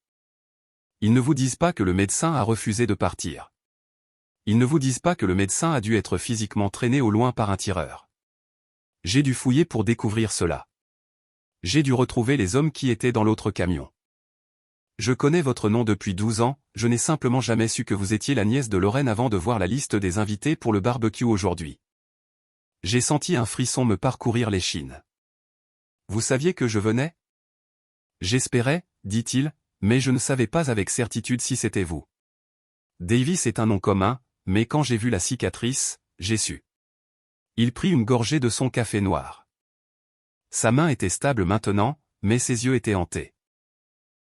Ils ne vous disent pas que le médecin a refusé de partir. Ils ne vous disent pas que le médecin a dû être physiquement traîné au loin par un tireur. J'ai dû fouiller pour découvrir cela. J'ai dû retrouver les hommes qui étaient dans l'autre camion. Je connais votre nom depuis 12 ans, je n'ai simplement jamais su que vous étiez la nièce de Lorraine avant de voir la liste des invités pour le barbecue aujourd'hui. J'ai senti un frisson me parcourir l'échine. Vous saviez que je venais? J'espérais, dit-il, mais je ne savais pas avec certitude si c'était vous. Davis est un nom commun, mais quand j'ai vu la cicatrice, j'ai su. Il prit une gorgée de son café noir. Sa main était stable maintenant, mais ses yeux étaient hantés.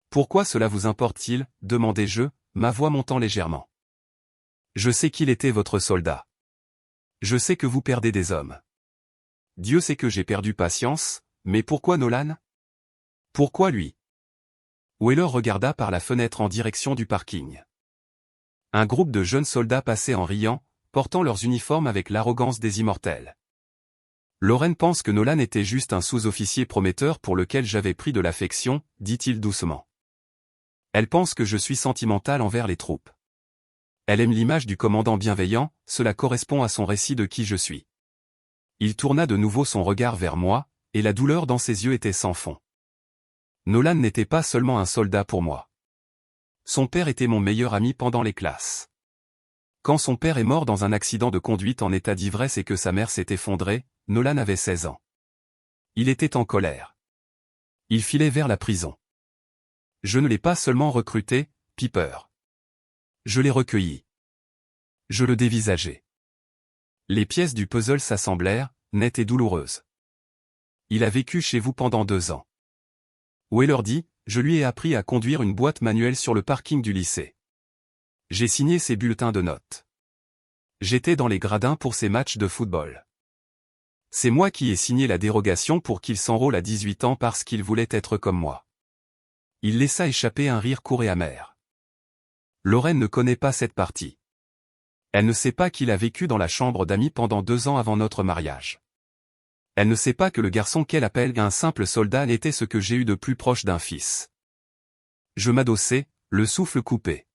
Pourquoi cela vous importe-t-il, demandai-je, ma voix montant légèrement. Je sais qu'il était votre soldat. Je sais que vous perdez des hommes. Dieu sait que j'ai perdu patience, mais pourquoi Nolan? Pourquoi lui? Weller regarda par la fenêtre en direction du parking. Un groupe de jeunes soldats passait en riant, portant leurs uniformes avec l'arrogance des immortels. Lorraine pense que Nolan était juste un sous-officier prometteur pour lequel j'avais pris de l'affection, dit-il doucement. Elle pense que je suis sentimental envers les troupes. Elle aime l'image du commandant bienveillant, cela correspond à son récit de qui je suis. Il tourna de nouveau son regard vers moi, et la douleur dans ses yeux était sans fond. Nolan n'était pas seulement un soldat pour moi. Son père était mon meilleur ami pendant les classes. Quand son père est mort dans un accident de conduite en état d'ivresse et que sa mère s'est effondrée, Nolan avait 16 ans. Il était en colère. Il filait vers la prison. Je ne l'ai pas seulement recruté, Piper. Je l'ai recueilli. Je le dévisageai. Les pièces du puzzle s'assemblèrent, nettes et douloureuses. Il a vécu chez vous pendant 2 ans. Weller dit, je lui ai appris à conduire une boîte manuelle sur le parking du lycée. J'ai signé ses bulletins de notes. J'étais dans les gradins pour ses matchs de football. C'est moi qui ai signé la dérogation pour qu'il s'enrôle à 18 ans parce qu'il voulait être comme moi. Il laissa échapper un rire court et amer. Lorraine ne connaît pas cette partie. Elle ne sait pas qu'il a vécu dans la chambre d'amis pendant 2 ans avant notre mariage. Elle ne sait pas que le garçon qu'elle appelle un simple soldat était ce que j'ai eu de plus proche d'un fils. Je m'adossai, le souffle coupé.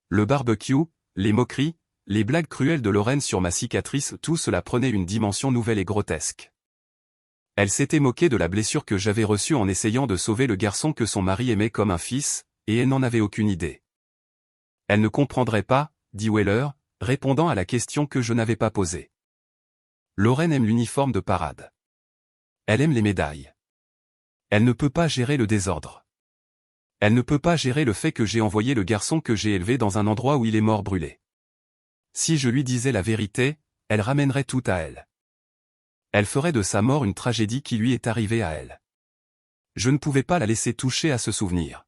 Le barbecue, les moqueries, les blagues cruelles de Lorraine sur ma cicatrice, tout cela prenait une dimension nouvelle et grotesque. Elle s'était moquée de la blessure que j'avais reçue en essayant de sauver le garçon que son mari aimait comme un fils, et elle n'en avait aucune idée. Elle ne comprendrait pas, dit Weller, répondant à la question que je n'avais pas posée. Lorraine aime l'uniforme de parade. Elle aime les médailles. Elle ne peut pas gérer le désordre. Elle ne peut pas gérer le fait que j'ai envoyé le garçon que j'ai élevé dans un endroit où il est mort brûlé. Si je lui disais la vérité, elle ramènerait tout à elle. Elle ferait de sa mort une tragédie qui lui est arrivée à elle. Je ne pouvais pas la laisser toucher à ce souvenir.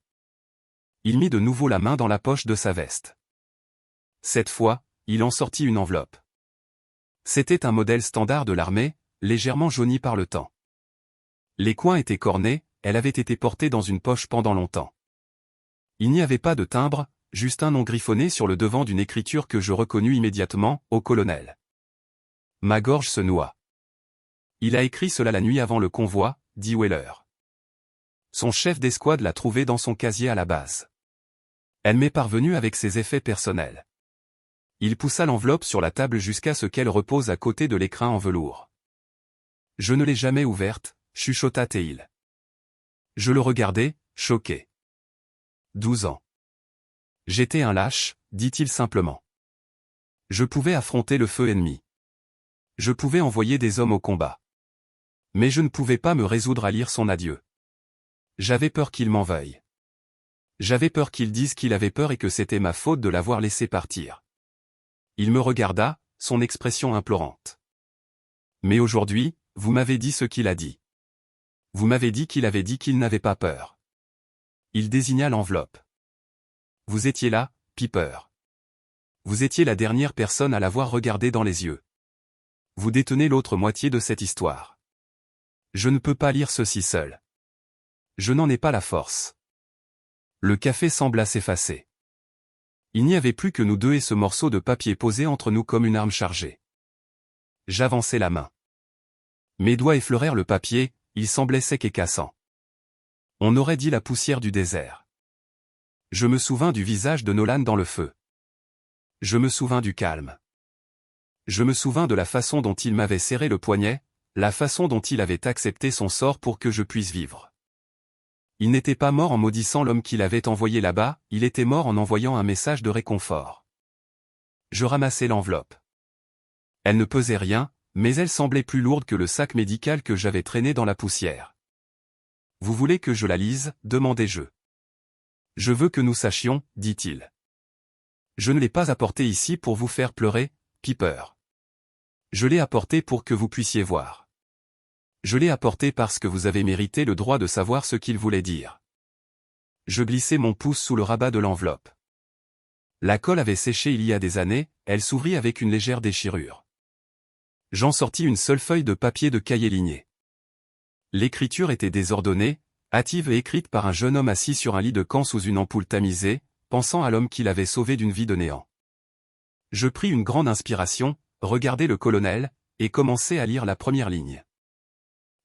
Il mit de nouveau la main dans la poche de sa veste. Cette fois, il en sortit une enveloppe. C'était un modèle standard de l'armée, légèrement jauni par le temps. Les coins étaient cornés, elle avait été portée dans une poche pendant longtemps. Il n'y avait pas de timbre, juste un nom griffonné sur le devant d'une écriture que je reconnus immédiatement, au colonel. Ma gorge se noua. Il a écrit cela la nuit avant le convoi, dit Weller. Son chef d'escouade l'a trouvé dans son casier à la base. Elle m'est parvenue avec ses effets personnels. Il poussa l'enveloppe sur la table jusqu'à ce qu'elle repose à côté de l'écrin en velours. Je ne l'ai jamais ouverte, chuchota Teil. Je le regardai, choqué. 12 ans. J'étais un lâche, dit-il simplement. Je pouvais affronter le feu ennemi. Je pouvais envoyer des hommes au combat. Mais je ne pouvais pas me résoudre à lire son adieu. J'avais peur qu'il m'en veuille. J'avais peur qu'il dise qu'il avait peur et que c'était ma faute de l'avoir laissé partir. Il me regarda, son expression implorante. Mais aujourd'hui, vous m'avez dit ce qu'il a dit. Vous m'avez dit qu'il avait dit qu'il n'avait pas peur. Il désigna l'enveloppe. Vous étiez là, Piper. Vous étiez la dernière personne à l'avoir regardé dans les yeux. Vous détenez l'autre moitié de cette histoire. Je ne peux pas lire ceci seul. Je n'en ai pas la force. Le café sembla s'effacer. Il n'y avait plus que nous deux et ce morceau de papier posé entre nous comme une arme chargée. J'avançai la main. Mes doigts effleurèrent le papier, il semblait sec et cassant. On aurait dit la poussière du désert. Je me souvins du visage de Nolan dans le feu. Je me souvins du calme. Je me souvins de la façon dont il m'avait serré le poignet, la façon dont il avait accepté son sort pour que je puisse vivre. Il n'était pas mort en maudissant l'homme qui l'avait envoyé là-bas, il était mort en envoyant un message de réconfort. Je ramassai l'enveloppe. Elle ne pesait rien, mais elle semblait plus lourde que le sac médical que j'avais traîné dans la poussière. « Vous voulez que je la lise ?» demandai-je. « Je veux que nous sachions, » dit-il. « Je ne l'ai pas apportée ici pour vous faire pleurer, Piper. Je l'ai apportée pour que vous puissiez voir. Je l'ai apportée parce que vous avez mérité le droit de savoir ce qu'il voulait dire. » Je glissai mon pouce sous le rabat de l'enveloppe. La colle avait séché il y a des années, elle s'ouvrit avec une légère déchirure. J'en sortis une seule feuille de papier de cahier ligné. L'écriture était désordonnée, hâtive et écrite par un jeune homme assis sur un lit de camp sous une ampoule tamisée, pensant à l'homme qui l'avait sauvé d'une vie de néant. Je pris une grande inspiration, regardai le colonel, et commençai à lire la première ligne.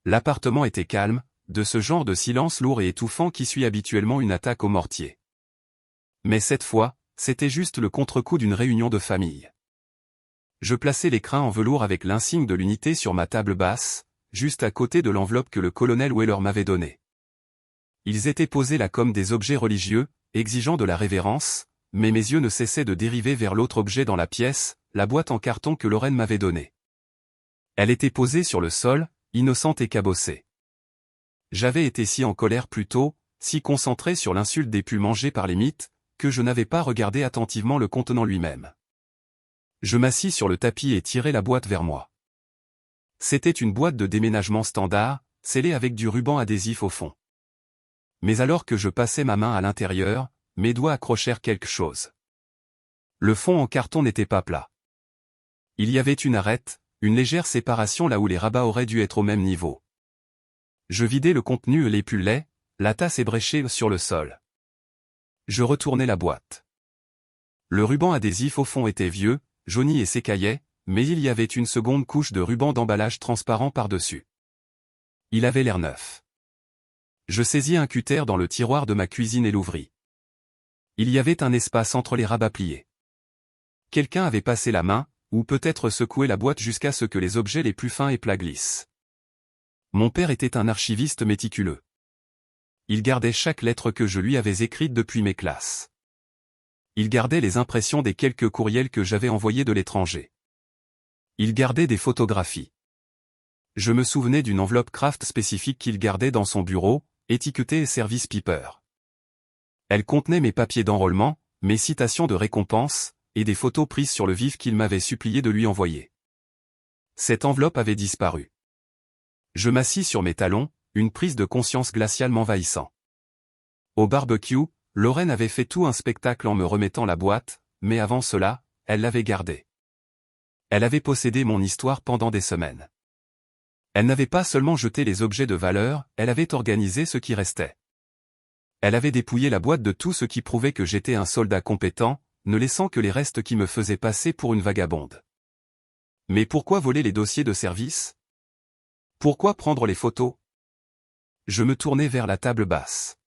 L'appartement était calme, de ce genre de silence lourd et étouffant qui suit habituellement une attaque au mortier. Mais cette fois, c'était juste le contre-coup d'une réunion de famille. Je plaçai l'écrin en velours avec l'insigne de l'unité sur ma table basse, juste à côté de l'enveloppe que le colonel Weller m'avait donnée. Ils étaient posés là comme des objets religieux, exigeant de la révérence, mais mes yeux ne cessaient de dériver vers l'autre objet dans la pièce, la boîte en carton que Lorraine m'avait donnée. Elle était posée sur le sol, innocente et cabossée. J'avais été si en colère plus tôt, si concentré sur l'insulte des pus mangés par les mythes, que je n'avais pas regardé attentivement le contenant lui-même. Je m'assis sur le tapis et tirai la boîte vers moi. C'était une boîte de déménagement standard, scellée avec du ruban adhésif au fond. Mais alors que je passais ma main à l'intérieur, mes doigts accrochèrent quelque chose. Le fond en carton n'était pas plat. Il y avait une arête, une légère séparation là où les rabats auraient dû être au même niveau. Je vidai le contenu et les pus laids, la tasse ébréchée sur le sol. Je retournai la boîte. Le ruban adhésif au fond était vieux, jauni et s'écaillait, mais il y avait une seconde couche de ruban d'emballage transparent par-dessus. Il avait l'air neuf. Je saisis un cutter dans le tiroir de ma cuisine et l'ouvris. Il y avait un espace entre les rabats pliés. Quelqu'un avait passé la main, ou peut-être secoué la boîte jusqu'à ce que les objets les plus fins et plats glissent. Mon père était un archiviste méticuleux. Il gardait chaque lettre que je lui avais écrite depuis mes classes. Il gardait les impressions des quelques courriels que j'avais envoyés de l'étranger. Il gardait des photographies. Je me souvenais d'une enveloppe Kraft spécifique qu'il gardait dans son bureau, étiquetée Service Piper. Elle contenait mes papiers d'enrôlement, mes citations de récompense, et des photos prises sur le vif qu'il m'avait supplié de lui envoyer. Cette enveloppe avait disparu. Je m'assis sur mes talons, une prise de conscience glaciale m'envahissant. Au barbecue, Lorraine avait fait tout un spectacle en me remettant la boîte, mais avant cela, elle l'avait gardée. Elle avait possédé mon histoire pendant des semaines. Elle n'avait pas seulement jeté les objets de valeur, elle avait organisé ce qui restait. Elle avait dépouillé la boîte de tout ce qui prouvait que j'étais un soldat compétent, ne laissant que les restes qui me faisaient passer pour une vagabonde. Mais pourquoi voler les dossiers de service? Pourquoi prendre les photos? Je me tournai vers la table basse.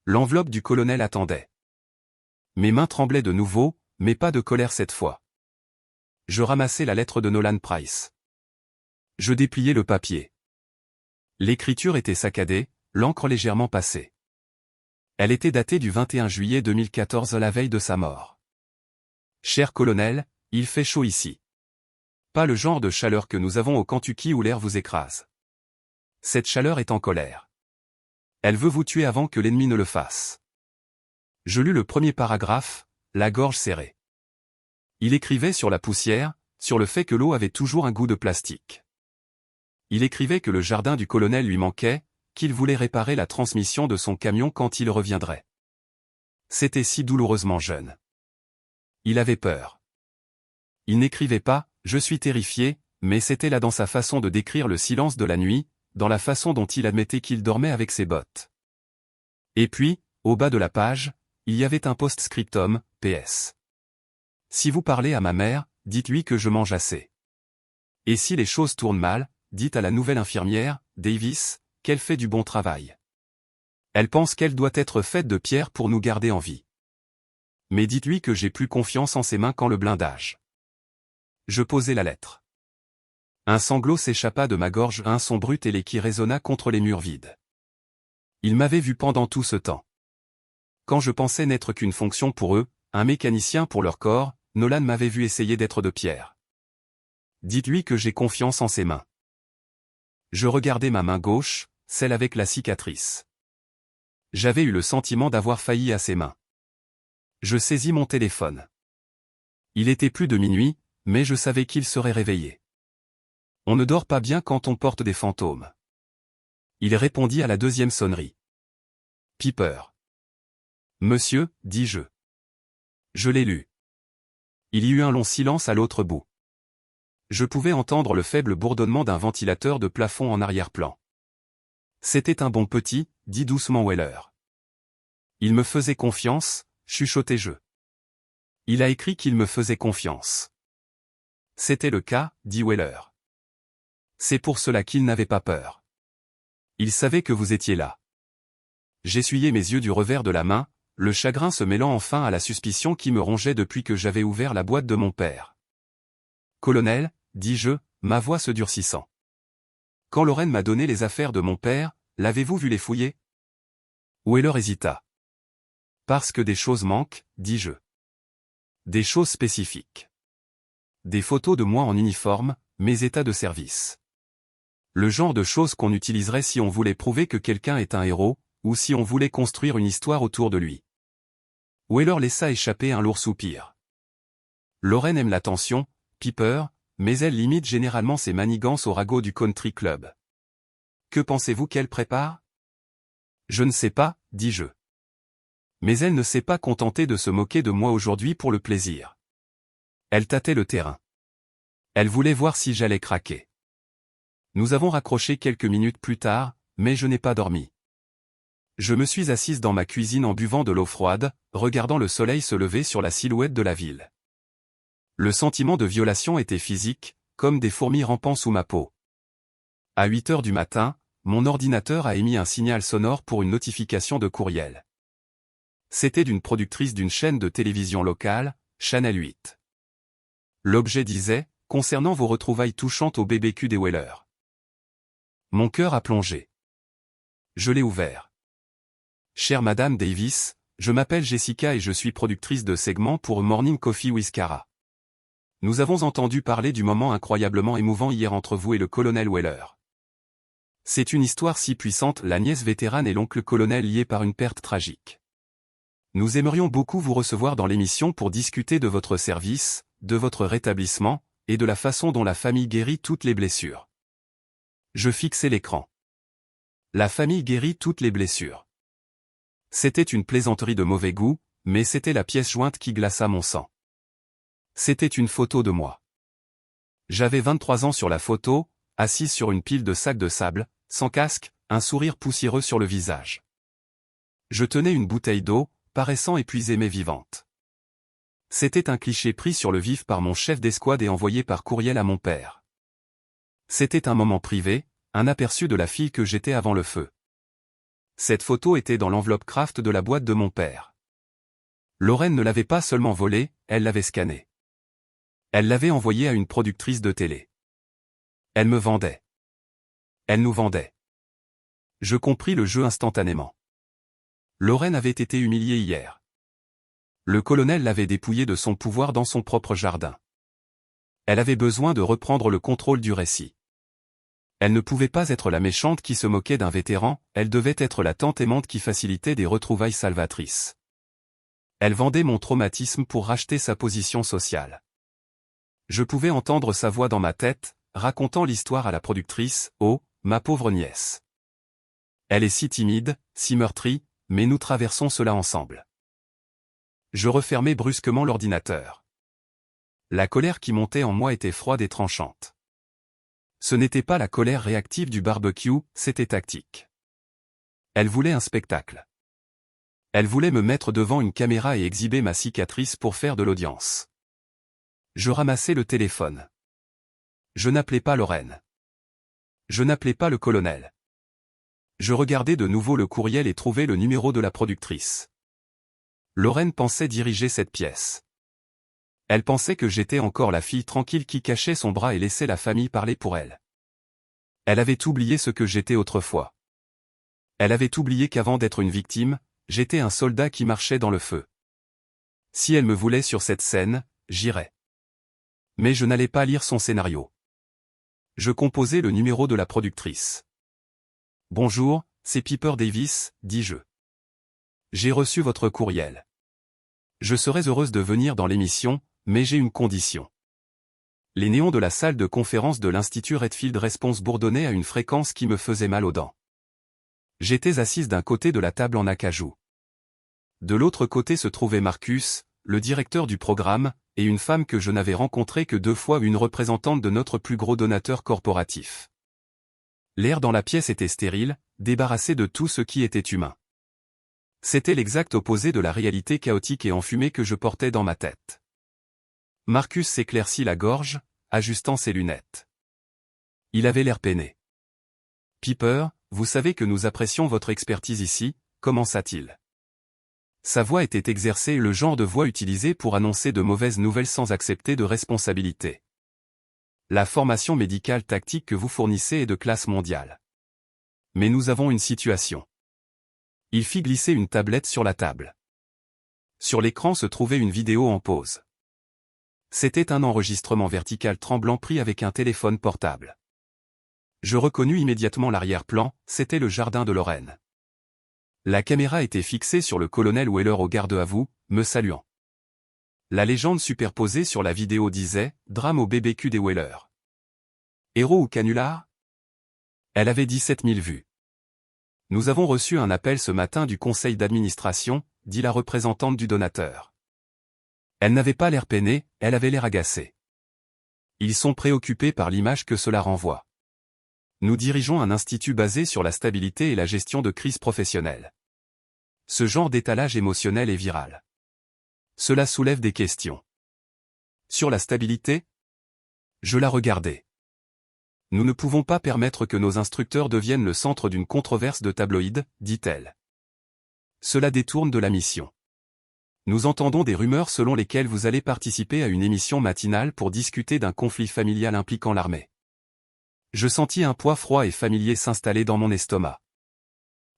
L'enveloppe du colonel attendait. Mes mains tremblaient de nouveau, mais pas de colère cette fois. Je ramassai la lettre de Nolan Price. Je dépliai le papier. L'écriture était saccadée, l'encre légèrement passée. Elle était datée du 21 juillet 2014, la veille de sa mort. Cher colonel, il fait chaud ici. Pas le genre de chaleur que nous avons au Kentucky où l'air vous écrase. Cette chaleur est en colère. Elle veut vous tuer avant que l'ennemi ne le fasse. Je lus le premier paragraphe, la gorge serrée. Il écrivait sur la poussière, sur le fait que l'eau avait toujours un goût de plastique. Il écrivait que le jardin du colonel lui manquait, qu'il voulait réparer la transmission de son camion quand il reviendrait. C'était si douloureusement jeune. Il avait peur. Il n'écrivait pas « Je suis terrifié », mais c'était là dans sa façon de décrire le silence de la nuit, dans la façon dont il admettait qu'il dormait avec ses bottes. Et puis, au bas de la page, il y avait un post-scriptum, PS. Si vous parlez à ma mère, dites-lui que je mange assez. Et si les choses tournent mal, dites à la nouvelle infirmière, Davis, qu'elle fait du bon travail. Elle pense qu'elle doit être faite de pierre pour nous garder en vie. Mais dites-lui que j'ai plus confiance en ses mains qu'en le blindage. Je posai la lettre. Un sanglot s'échappa de ma gorge, un son brut et qui résonna contre les murs vides. Ils m'avaient vu pendant tout ce temps. Quand je pensais n'être qu'une fonction pour eux, un mécanicien pour leur corps, Nolan m'avait vu essayer d'être de pierre. Dites-lui que j'ai confiance en ses mains. Je regardais ma main gauche, celle avec la cicatrice. J'avais eu le sentiment d'avoir failli à ses mains. Je saisis mon téléphone. Il était plus de minuit, mais je savais qu'il serait réveillé. On ne dort pas bien quand on porte des fantômes. Il répondit à la deuxième sonnerie. Piper. Monsieur, dis-je. Je l'ai lu. Il y eut un long silence à l'autre bout. Je pouvais entendre le faible bourdonnement d'un ventilateur de plafond en arrière-plan. C'était un bon petit, dit doucement Weller. Il me faisait confiance, chuchotai-je. Il a écrit qu'il me faisait confiance. C'était le cas, dit Weller. C'est pour cela qu'il n'avait pas peur. Il savait que vous étiez là. J'essuyai mes yeux du revers de la main, le chagrin se mêlant enfin à la suspicion qui me rongeait depuis que j'avais ouvert la boîte de mon père. Colonel, dis-je, ma voix se durcissant. Quand Lorraine m'a donné les affaires de mon père, l'avez-vous vu les fouiller? Weller hésita. Parce que des choses manquent, dis-je. Des choses spécifiques. Des photos de moi en uniforme, mes états de service. Le genre de choses qu'on utiliserait si on voulait prouver que quelqu'un est un héros, ou si on voulait construire une histoire autour de lui. Weller laissa échapper un lourd soupir. Lorraine aime l'attention, Piper, mais elle limite généralement ses manigances au ragot du country club. Que pensez-vous qu'elle prépare? Je ne sais pas, dis-je. Mais elle ne s'est pas contentée de se moquer de moi aujourd'hui pour le plaisir. Elle tâtait le terrain. Elle voulait voir si j'allais craquer. Nous avons raccroché quelques minutes plus tard, mais je n'ai pas dormi. Je me suis assise dans ma cuisine en buvant de l'eau froide, regardant le soleil se lever sur la silhouette de la ville. Le sentiment de violation était physique, comme des fourmis rampant sous ma peau. À 8 heures du matin, mon ordinateur a émis un signal sonore pour une notification de courriel. C'était d'une productrice d'une chaîne de télévision locale, Channel 8. L'objet disait, concernant vos retrouvailles touchantes au BBQ des Weller. Mon cœur a plongé. Je l'ai ouvert. Chère Madame Davis, je m'appelle Jessica et je suis productrice de segments pour Morning Coffee with Cara. Nous avons entendu parler du moment incroyablement émouvant hier entre vous et le colonel Weller. C'est une histoire si puissante, la nièce vétérane et l'oncle colonel liés par une perte tragique. Nous aimerions beaucoup vous recevoir dans l'émission pour discuter de votre service, de votre rétablissement, et de la façon dont la famille guérit toutes les blessures. Je fixai l'écran. La famille guérit toutes les blessures. C'était une plaisanterie de mauvais goût, mais c'était la pièce jointe qui glaça mon sang. C'était une photo de moi. J'avais 23 ans sur la photo, assise sur une pile de sacs de sable, sans casque, un sourire poussiéreux sur le visage. Je tenais une bouteille d'eau, paraissant épuisée mais vivante. C'était un cliché pris sur le vif par mon chef d'escouade et envoyé par courriel à mon père. C'était un moment privé, un aperçu de la fille que j'étais avant le feu. Cette photo était dans l'enveloppe craft de la boîte de mon père. Lorraine ne l'avait pas seulement volée, elle l'avait scannée. Elle l'avait envoyée à une productrice de télé. Elle me vendait. Elle nous vendait. Je compris le jeu instantanément. Lorraine avait été humiliée hier. Le colonel l'avait dépouillée de son pouvoir dans son propre jardin. Elle avait besoin de reprendre le contrôle du récit. Elle ne pouvait pas être la méchante qui se moquait d'un vétéran, elle devait être la tante aimante qui facilitait des retrouvailles salvatrices. Elle vendait mon traumatisme pour racheter sa position sociale. Je pouvais entendre sa voix dans ma tête, racontant l'histoire à la productrice, « Oh, ma pauvre nièce. Elle est si timide, si meurtrie, mais nous traversons cela ensemble. » Je refermai brusquement l'ordinateur. La colère qui montait en moi était froide et tranchante. Ce n'était pas la colère réactive du barbecue, c'était tactique. Elle voulait un spectacle. Elle voulait me mettre devant une caméra et exhiber ma cicatrice pour faire de l'audience. Je ramassai le téléphone. Je n'appelais pas Lorraine. Je n'appelais pas le colonel. Je regardai de nouveau le courriel et trouvai le numéro de la productrice. Lorraine pensait diriger cette pièce. Elle pensait que j'étais encore la fille tranquille qui cachait son bras et laissait la famille parler pour elle. Elle avait oublié ce que j'étais autrefois. Elle avait oublié qu'avant d'être une victime, j'étais un soldat qui marchait dans le feu. Si elle me voulait sur cette scène, j'irais. Mais je n'allais pas lire son scénario. Je composais le numéro de la productrice. « Bonjour, c'est Piper Davis, dis-je. J'ai reçu votre courriel. Je serais heureuse de venir dans l'émission, mais j'ai une condition. » Les néons de la salle de conférence de l'Institut Redfield Response bourdonnaient à une fréquence qui me faisait mal aux dents. J'étais assise d'un côté de la table en acajou. De l'autre côté se trouvait Marcus, le directeur du programme, et une femme que je n'avais rencontrée que 2 fois, une représentante de notre plus gros donateur corporatif. L'air dans la pièce était stérile, débarrassé de tout ce qui était humain. C'était l'exact opposé de la réalité chaotique et enfumée que je portais dans ma tête. Marcus s'éclaircit la gorge, ajustant ses lunettes. Il avait l'air peiné. « Piper, vous savez que nous apprécions votre expertise ici, » commença-t-il. Sa voix était exercée, le genre de voix utilisée pour annoncer de mauvaises nouvelles sans accepter de responsabilité. La formation médicale tactique que vous fournissez est de classe mondiale. Mais nous avons une situation. Il fit glisser une tablette sur la table. Sur l'écran se trouvait une vidéo en pause. C'était un enregistrement vertical tremblant pris avec un téléphone portable. Je reconnus immédiatement l'arrière-plan, c'était le jardin de Lorraine. La caméra était fixée sur le colonel Weller au garde à vous, me saluant. La légende superposée sur la vidéo disait « Drame au BBQ des Weller ». Héros ou canular? Elle avait 17 000 vues. Nous avons reçu un appel ce matin du conseil d'administration, dit la représentante du donateur. Elle n'avait pas l'air peinée, elle avait l'air agacée. Ils sont préoccupés par l'image que cela renvoie. Nous dirigeons un institut basé sur la stabilité et la gestion de crises professionnelles. Ce genre d'étalage émotionnel est viral. Cela soulève des questions. Sur la stabilité? Je la regardais. Nous ne pouvons pas permettre que nos instructeurs deviennent le centre d'une controverse de tabloïd, dit-elle. Cela détourne de la mission. Nous entendons des rumeurs selon lesquelles vous allez participer à une émission matinale pour discuter d'un conflit familial impliquant l'armée. Je sentis un poids froid et familier s'installer dans mon estomac.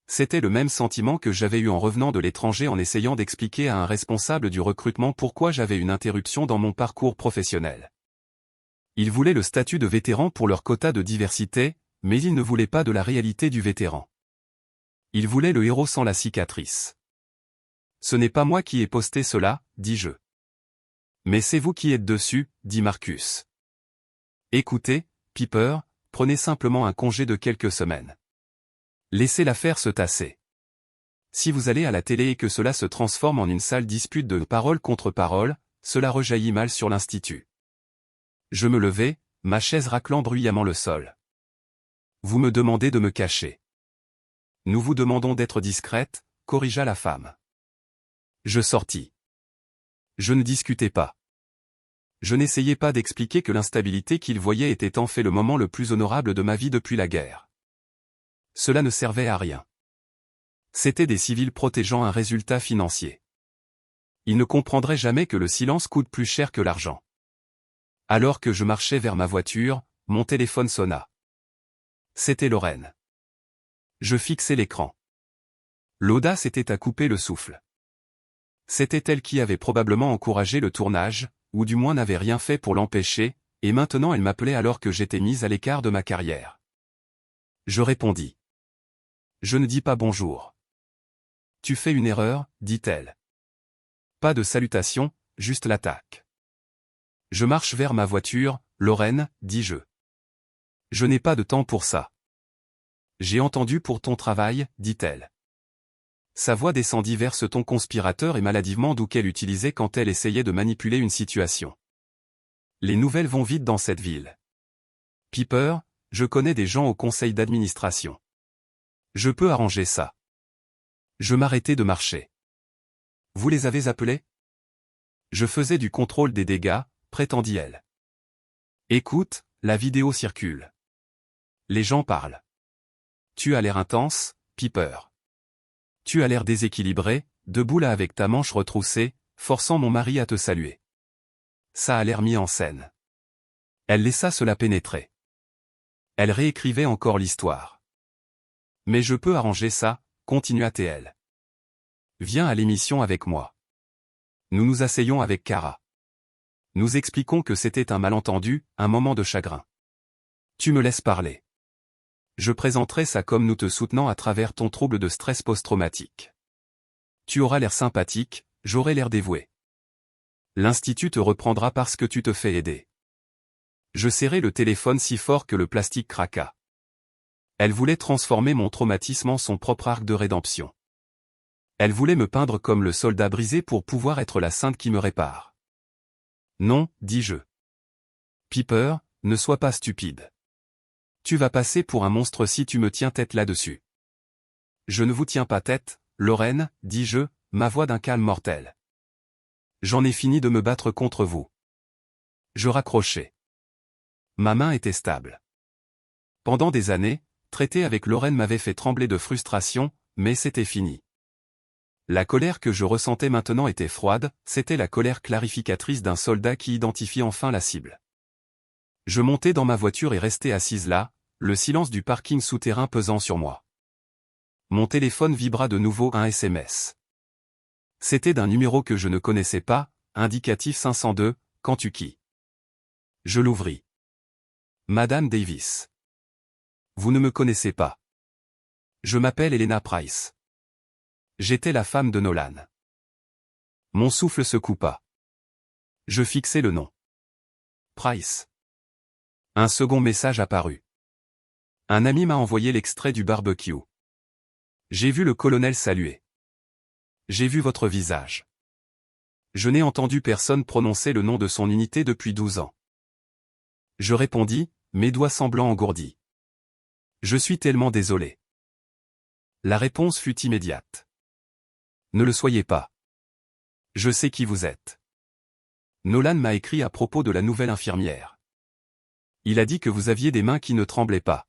C'était le même sentiment que j'avais eu en revenant de l'étranger en essayant d'expliquer à un responsable du recrutement pourquoi j'avais une interruption dans mon parcours professionnel. Ils voulaient le statut de vétéran pour leur quota de diversité, mais ils ne voulaient pas de la réalité du vétéran. Ils voulaient le héros sans la cicatrice. Ce n'est pas moi qui ai posté cela, dis-je. Mais c'est vous qui êtes dessus, dit Marcus. Écoutez, Piper, prenez simplement un congé de quelques semaines. Laissez l'affaire se tasser. Si vous allez à la télé et que cela se transforme en une sale dispute de parole contre parole, cela rejaillit mal sur l'institut. Je me levai, ma chaise raclant bruyamment le sol. Vous me demandez de me cacher. Nous vous demandons d'être discrète, corrigea la femme. Je sortis. Je ne discutais pas. Je n'essayais pas d'expliquer que l'instabilité qu'il voyait était en fait le moment le plus honorable de ma vie depuis la guerre. Cela ne servait à rien. C'étaient des civils protégeant un résultat financier. Ils ne comprendraient jamais que le silence coûte plus cher que l'argent. Alors que je marchais vers ma voiture, mon téléphone sonna. C'était Lorraine. Je fixai l'écran. L'audace était à couper le souffle. C'était elle qui avait probablement encouragé le tournage, ou du moins n'avait rien fait pour l'empêcher, et maintenant elle m'appelait alors que j'étais mise à l'écart de ma carrière. Je répondis. Je ne dis pas bonjour. Tu fais une erreur, dit-elle. Pas de salutation, juste l'attaque. Je marche vers ma voiture, Lorraine, dis-je. Je n'ai pas de temps pour ça. J'ai entendu pour ton travail, dit-elle. Sa voix descendit vers ce ton conspirateur et maladivement doux qu'elle utilisait quand elle essayait de manipuler une situation. Les nouvelles vont vite dans cette ville. Piper, je connais des gens au conseil d'administration. Je peux arranger ça. Je m'arrêtai de marcher. Vous les avez appelés? Je faisais du contrôle des dégâts, prétendit-elle. Écoute, la vidéo circule. Les gens parlent. Tu as l'air intense, Piper. Tu as l'air déséquilibré, debout là avec ta manche retroussée, forçant mon mari à te saluer. Ça a l'air mis en scène. Elle laissa cela pénétrer. Elle réécrivait encore l'histoire. Mais je peux arranger ça, continua-t-elle. Viens à l'émission avec moi. Nous nous asseyons avec Kara. Nous expliquons que c'était un malentendu, un moment de chagrin. Tu me laisses parler. Je présenterai ça comme nous te soutenant à travers ton trouble de stress post-traumatique. Tu auras l'air sympathique, j'aurai l'air dévoué. L'institut te reprendra parce que tu te fais aider. Je serrai le téléphone si fort que le plastique craqua. Elle voulait transformer mon traumatisme en son propre arc de rédemption. Elle voulait me peindre comme le soldat brisé pour pouvoir être la sainte qui me répare. Non, dis-je. Piper, ne sois pas stupide. Tu vas passer pour un monstre si tu me tiens tête là-dessus. Je ne vous tiens pas tête, Lorraine, dis-je, ma voix d'un calme mortel. J'en ai fini de me battre contre vous. Je raccrochai. Ma main était stable. Pendant des années, traiter avec Lorraine m'avait fait trembler de frustration, mais c'était fini. La colère que je ressentais maintenant était froide, c'était la colère clarificatrice d'un soldat qui identifie enfin la cible. Je montai dans ma voiture et restai assise là, le silence du parking souterrain pesant sur moi. Mon téléphone vibra de nouveau un SMS. C'était d'un numéro que je ne connaissais pas, indicatif 502, Kentucky. Je l'ouvris. Madame Davis. Vous ne me connaissez pas. Je m'appelle Elena Price. J'étais la femme de Nolan. Mon souffle se coupa. Je fixai le nom. Price. Un second message apparut. Un ami m'a envoyé l'extrait du barbecue. J'ai vu le colonel saluer. J'ai vu votre visage. Je n'ai entendu personne prononcer le nom de son unité depuis 12 ans. Je répondis, mes doigts semblants engourdis. Je suis tellement désolé. La réponse fut immédiate. Ne le soyez pas. Je sais qui vous êtes. Nolan m'a écrit à propos de la nouvelle infirmière. Il a dit que vous aviez des mains qui ne tremblaient pas.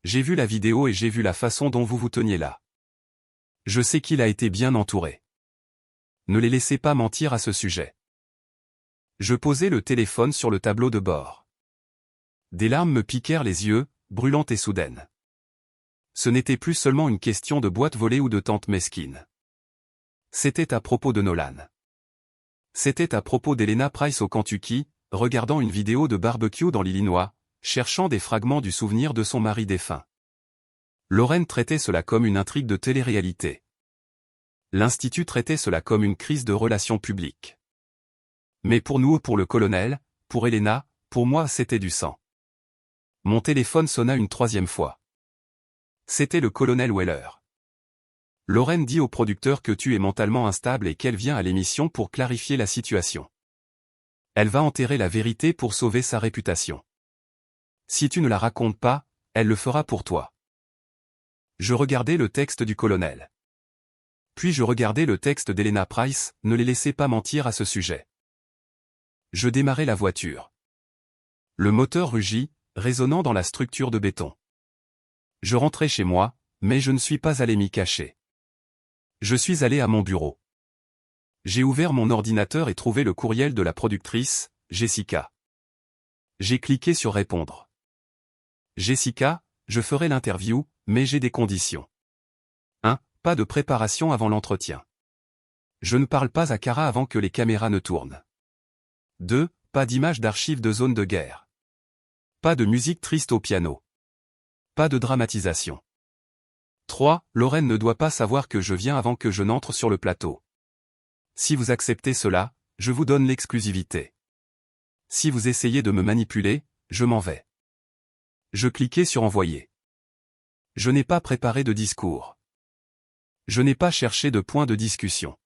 J'ai vu la vidéo et j'ai vu la façon dont vous vous teniez là. Je sais qu'il a été bien entouré. Ne les laissez pas mentir à ce sujet. Je posai le téléphone sur le tableau de bord. Des larmes me piquèrent les yeux, brûlantes et soudaines. Ce n'était plus seulement une question de boîte volée ou de tante mesquine. C'était à propos de Nolan. C'était à propos d'Elena Price au Kentucky, regardant une vidéo de barbecue dans l'Illinois, cherchant des fragments du souvenir de son mari défunt. Lorraine traitait cela comme une intrigue de télé-réalité. L'Institut traitait cela comme une crise de relations publiques. Mais pour nous, pour le colonel, pour Elena, pour moi c'était du sang. Mon téléphone sonna une troisième fois. C'était le colonel Weller. Lorraine dit au producteur que tu es mentalement instable et qu'elle vient à l'émission pour clarifier la situation. Elle va enterrer la vérité pour sauver sa réputation. Si tu ne la racontes pas, elle le fera pour toi. Je regardais le texte du colonel. Puis je regardais le texte d'Elena Price, ne les laissez pas mentir à ce sujet. Je démarrai la voiture. Le moteur rugit, résonnant dans la structure de béton. Je rentrai chez moi, mais je ne suis pas allé m'y cacher. Je suis allé à mon bureau. J'ai ouvert mon ordinateur et trouvé le courriel de la productrice, Jessica. J'ai cliqué sur répondre. Jessica, je ferai l'interview, mais j'ai des conditions. 1. Pas de préparation avant l'entretien. Je ne parle pas à Kara avant que les caméras ne tournent. 2. Pas d'image d'archives de zone de guerre. Pas de musique triste au piano. Pas de dramatisation. 3. Lorraine ne doit pas savoir que je viens avant que je n'entre sur le plateau. Si vous acceptez cela, je vous donne l'exclusivité. Si vous essayez de me manipuler, je m'en vais. Je cliquai sur envoyer. Je n'ai pas préparé de discours. Je n'ai pas cherché de point de discussion.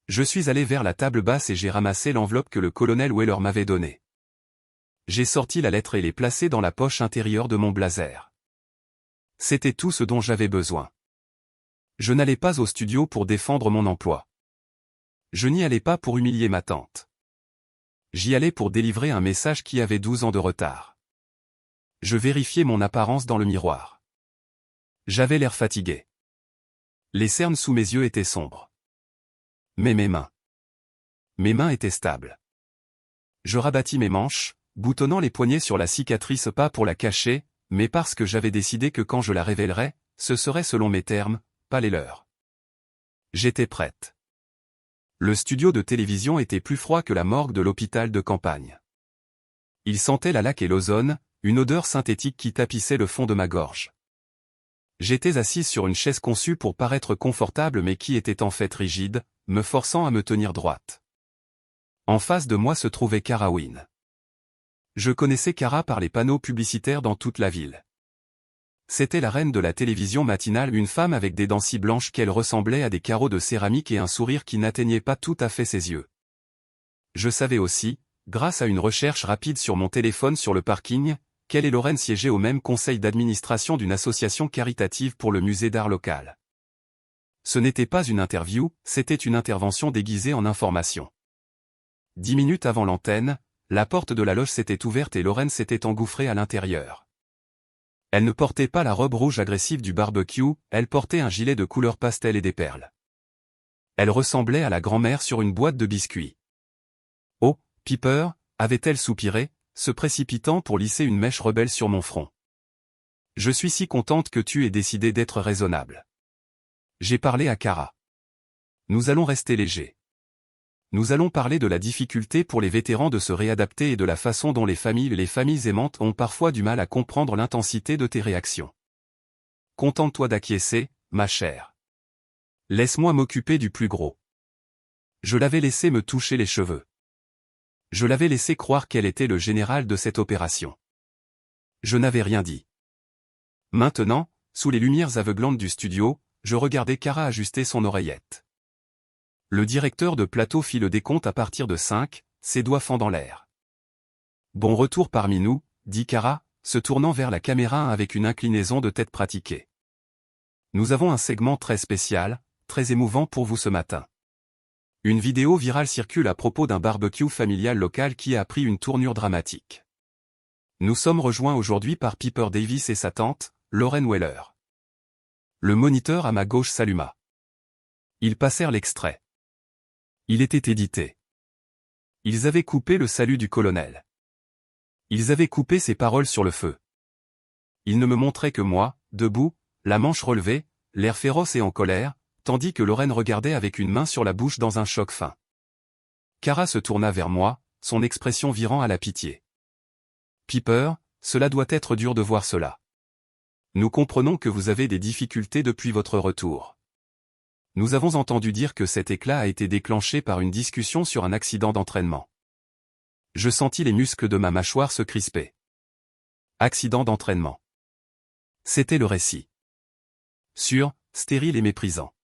Je suis allé vers la table basse et j'ai ramassé l'enveloppe que le colonel Weller m'avait donnée. J'ai sorti la lettre et l'ai placée dans la poche intérieure de mon blazer. C'était tout ce dont j'avais besoin. Je n'allais pas au studio pour défendre mon emploi. Je n'y allais pas pour humilier ma tante. J'y allais pour délivrer un message qui avait 12 ans de retard. Je vérifiais mon apparence dans le miroir. J'avais l'air fatigué. Les cernes sous mes yeux étaient sombres. Mais mes mains étaient stables. Je rabattis mes manches, boutonnant les poignets sur la cicatrice pas pour la cacher, mais parce que j'avais décidé que quand je la révélerais, ce serait selon mes termes, pas les leurs. J'étais prête. Le studio de télévision était plus froid que la morgue de l'hôpital de campagne. Il sentait la laque et l'ozone, une odeur synthétique qui tapissait le fond de ma gorge. J'étais assise sur une chaise conçue pour paraître confortable mais qui était en fait rigide, me forçant à me tenir droite. En face de moi se trouvait Cara Wynne. Je connaissais Cara par les panneaux publicitaires dans toute la ville. C'était la reine de la télévision matinale, une femme avec des dents si blanches qu'elles ressemblaient à des carreaux de céramique et un sourire qui n'atteignait pas tout à fait ses yeux. Je savais aussi, grâce à une recherche rapide sur mon téléphone sur le parking, qu'elle et Lorraine siégeaient au même conseil d'administration d'une association caritative pour le musée d'art local. Ce n'était pas une interview, c'était une intervention déguisée en information. 10 minutes avant l'antenne, la porte de la loge s'était ouverte et Lorraine s'était engouffrée à l'intérieur. Elle ne portait pas la robe rouge agressive du barbecue, elle portait un gilet de couleur pastel et des perles. Elle ressemblait à la grand-mère sur une boîte de biscuits. « Oh, Piper » avait-elle soupiré, se précipitant pour lisser une mèche rebelle sur mon front. « Je suis si contente que tu aies décidé d'être raisonnable. » J'ai parlé à Cara. Nous allons rester légers. Nous allons parler de la difficulté pour les vétérans de se réadapter et de la façon dont les familles aimantes ont parfois du mal à comprendre l'intensité de tes réactions. Contente-toi d'acquiescer, ma chère. Laisse-moi m'occuper du plus gros. Je l'avais laissé me toucher les cheveux. Je l'avais laissé croire qu'elle était le général de cette opération. Je n'avais rien dit. Maintenant, sous les lumières aveuglantes du studio, je regardais Cara ajuster son oreillette. Le directeur de plateau fit le décompte à partir de 5, ses doigts fendant l'air. « Bon retour parmi nous », dit Cara, se tournant vers la caméra avec une inclinaison de tête pratiquée. « Nous avons un segment très spécial, très émouvant pour vous ce matin. » Une vidéo virale circule à propos d'un barbecue familial local qui a pris une tournure dramatique. Nous sommes rejoints aujourd'hui par Piper Davis et sa tante, Lorraine Weller. Le moniteur à ma gauche s'alluma. Ils passèrent l'extrait. Il était édité. Ils avaient coupé le salut du colonel. Ils avaient coupé ses paroles sur le feu. Ils ne me montraient que moi, debout, la manche relevée, l'air féroce et en colère, tandis que Lorraine regardait avec une main sur la bouche dans un choc fin. Cara se tourna vers moi, son expression virant à la pitié. « Piper, cela doit être dur de voir cela. Nous comprenons que vous avez des difficultés depuis votre retour. Nous avons entendu dire que cet éclat a été déclenché par une discussion sur un accident d'entraînement. » Je sentis les muscles de ma mâchoire se crisper. Accident d'entraînement. C'était le récit. Sûr, stérile et méprisant.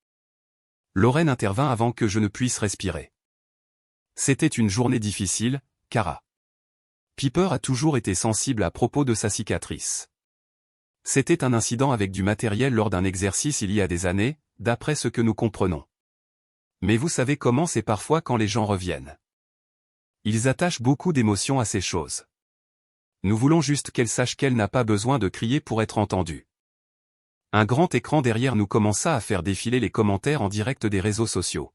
Lorraine intervint avant que je ne puisse respirer. C'était une journée difficile, Cara. Piper a toujours été sensible à propos de sa cicatrice. C'était un incident avec du matériel lors d'un exercice il y a des années, d'après ce que nous comprenons. Mais vous savez comment c'est parfois quand les gens reviennent. Ils attachent beaucoup d'émotions à ces choses. Nous voulons juste qu'elle sache qu'elle n'a pas besoin de crier pour être entendue. Un grand écran derrière nous commença à faire défiler les commentaires en direct des réseaux sociaux.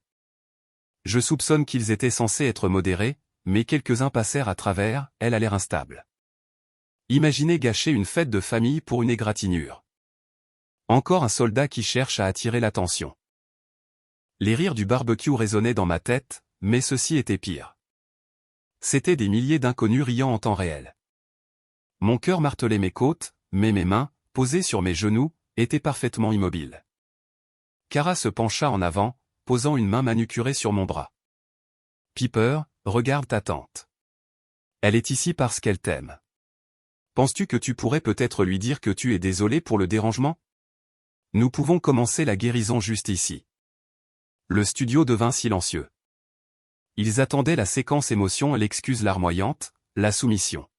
Je soupçonne qu'ils étaient censés être modérés, mais quelques-uns passèrent à travers, elle a l'air instable. Imaginez gâcher une fête de famille pour une égratignure. Encore un soldat qui cherche à attirer l'attention. Les rires du barbecue résonnaient dans ma tête, mais ceci était pire. C'étaient des milliers d'inconnus riant en temps réel. Mon cœur martelait mes côtes, mais mes mains, posées sur mes genoux, étaient parfaitement immobiles. Cara se pencha en avant, posant une main manucurée sur mon bras. « Piper, regarde ta tante. Elle est ici parce qu'elle t'aime. Penses-tu que tu pourrais peut-être lui dire que tu es désolé pour le dérangement? Nous pouvons commencer la guérison juste ici. » Le studio devint silencieux. Ils attendaient la séquence émotion, l'excuse larmoyante, la soumission.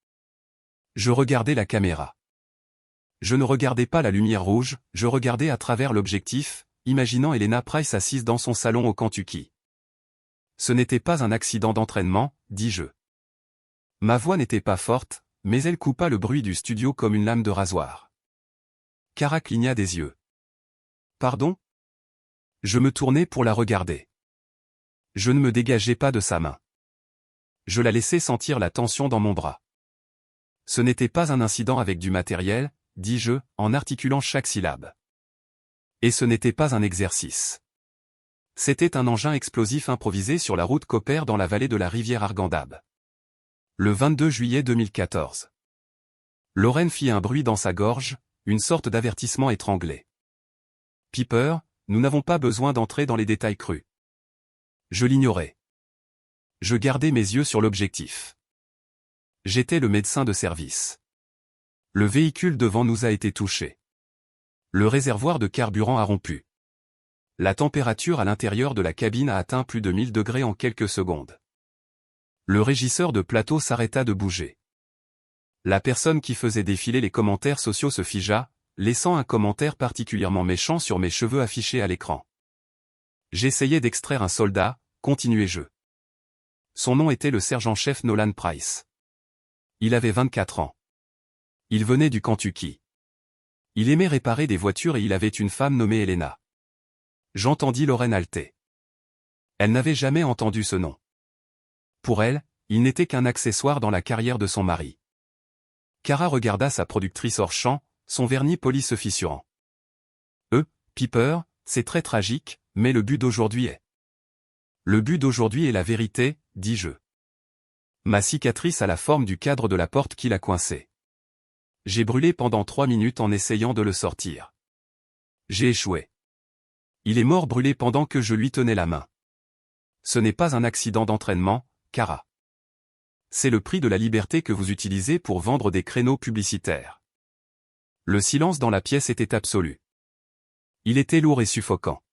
Je regardais la caméra. Je ne regardais pas la lumière rouge, je regardais à travers l'objectif, imaginant Elena Price assise dans son salon au Kentucky. Ce n'était pas un accident d'entraînement, dis-je. Ma voix n'était pas forte, mais elle coupa le bruit du studio comme une lame de rasoir. Cara cligna des yeux. « Pardon ?» Je me tournai pour la regarder. Je ne me dégageai pas de sa main. Je la laissai sentir la tension dans mon bras. Ce n'était pas un incident avec du matériel, dis-je, en articulant chaque syllabe. Et ce n'était pas un exercice. C'était un engin explosif improvisé sur la route Copper dans la vallée de la rivière Argandab. Le 22 juillet 2014. Lorraine fit un bruit dans sa gorge, une sorte d'avertissement étranglé. Piper, nous n'avons pas besoin d'entrer dans les détails crus. Je l'ignorais. Je gardais mes yeux sur l'objectif. J'étais le médecin de service. Le véhicule devant nous a été touché. Le réservoir de carburant a rompu. La température à l'intérieur de la cabine a atteint plus de 1000 degrés en quelques secondes. Le régisseur de plateau s'arrêta de bouger. La personne qui faisait défiler les commentaires sociaux se figea, laissant un commentaire particulièrement méchant sur mes cheveux affichés à l'écran. J'essayais d'extraire un soldat, continuai-je. Son nom était le sergent-chef Nolan Price. Il avait 24 ans. Il venait du Kentucky. Il aimait réparer des voitures et il avait une femme nommée Helena. J'entendis Lorraine halter. Elle n'avait jamais entendu ce nom. Pour elle, il n'était qu'un accessoire dans la carrière de son mari. Kara regarda sa productrice hors champ, son vernis poli se fissurant. Piper, c'est très tragique, mais le but d'aujourd'hui est... Le but d'aujourd'hui est la vérité, dis-je. Ma cicatrice a la forme du cadre de la porte qui l'a coincée. J'ai brûlé pendant 3 minutes en essayant de le sortir. J'ai échoué. Il est mort brûlé pendant que je lui tenais la main. Ce n'est pas un accident d'entraînement, Kara. C'est le prix de la liberté que vous utilisez pour vendre des créneaux publicitaires. Le silence dans la pièce était absolu. Il était lourd et suffocant.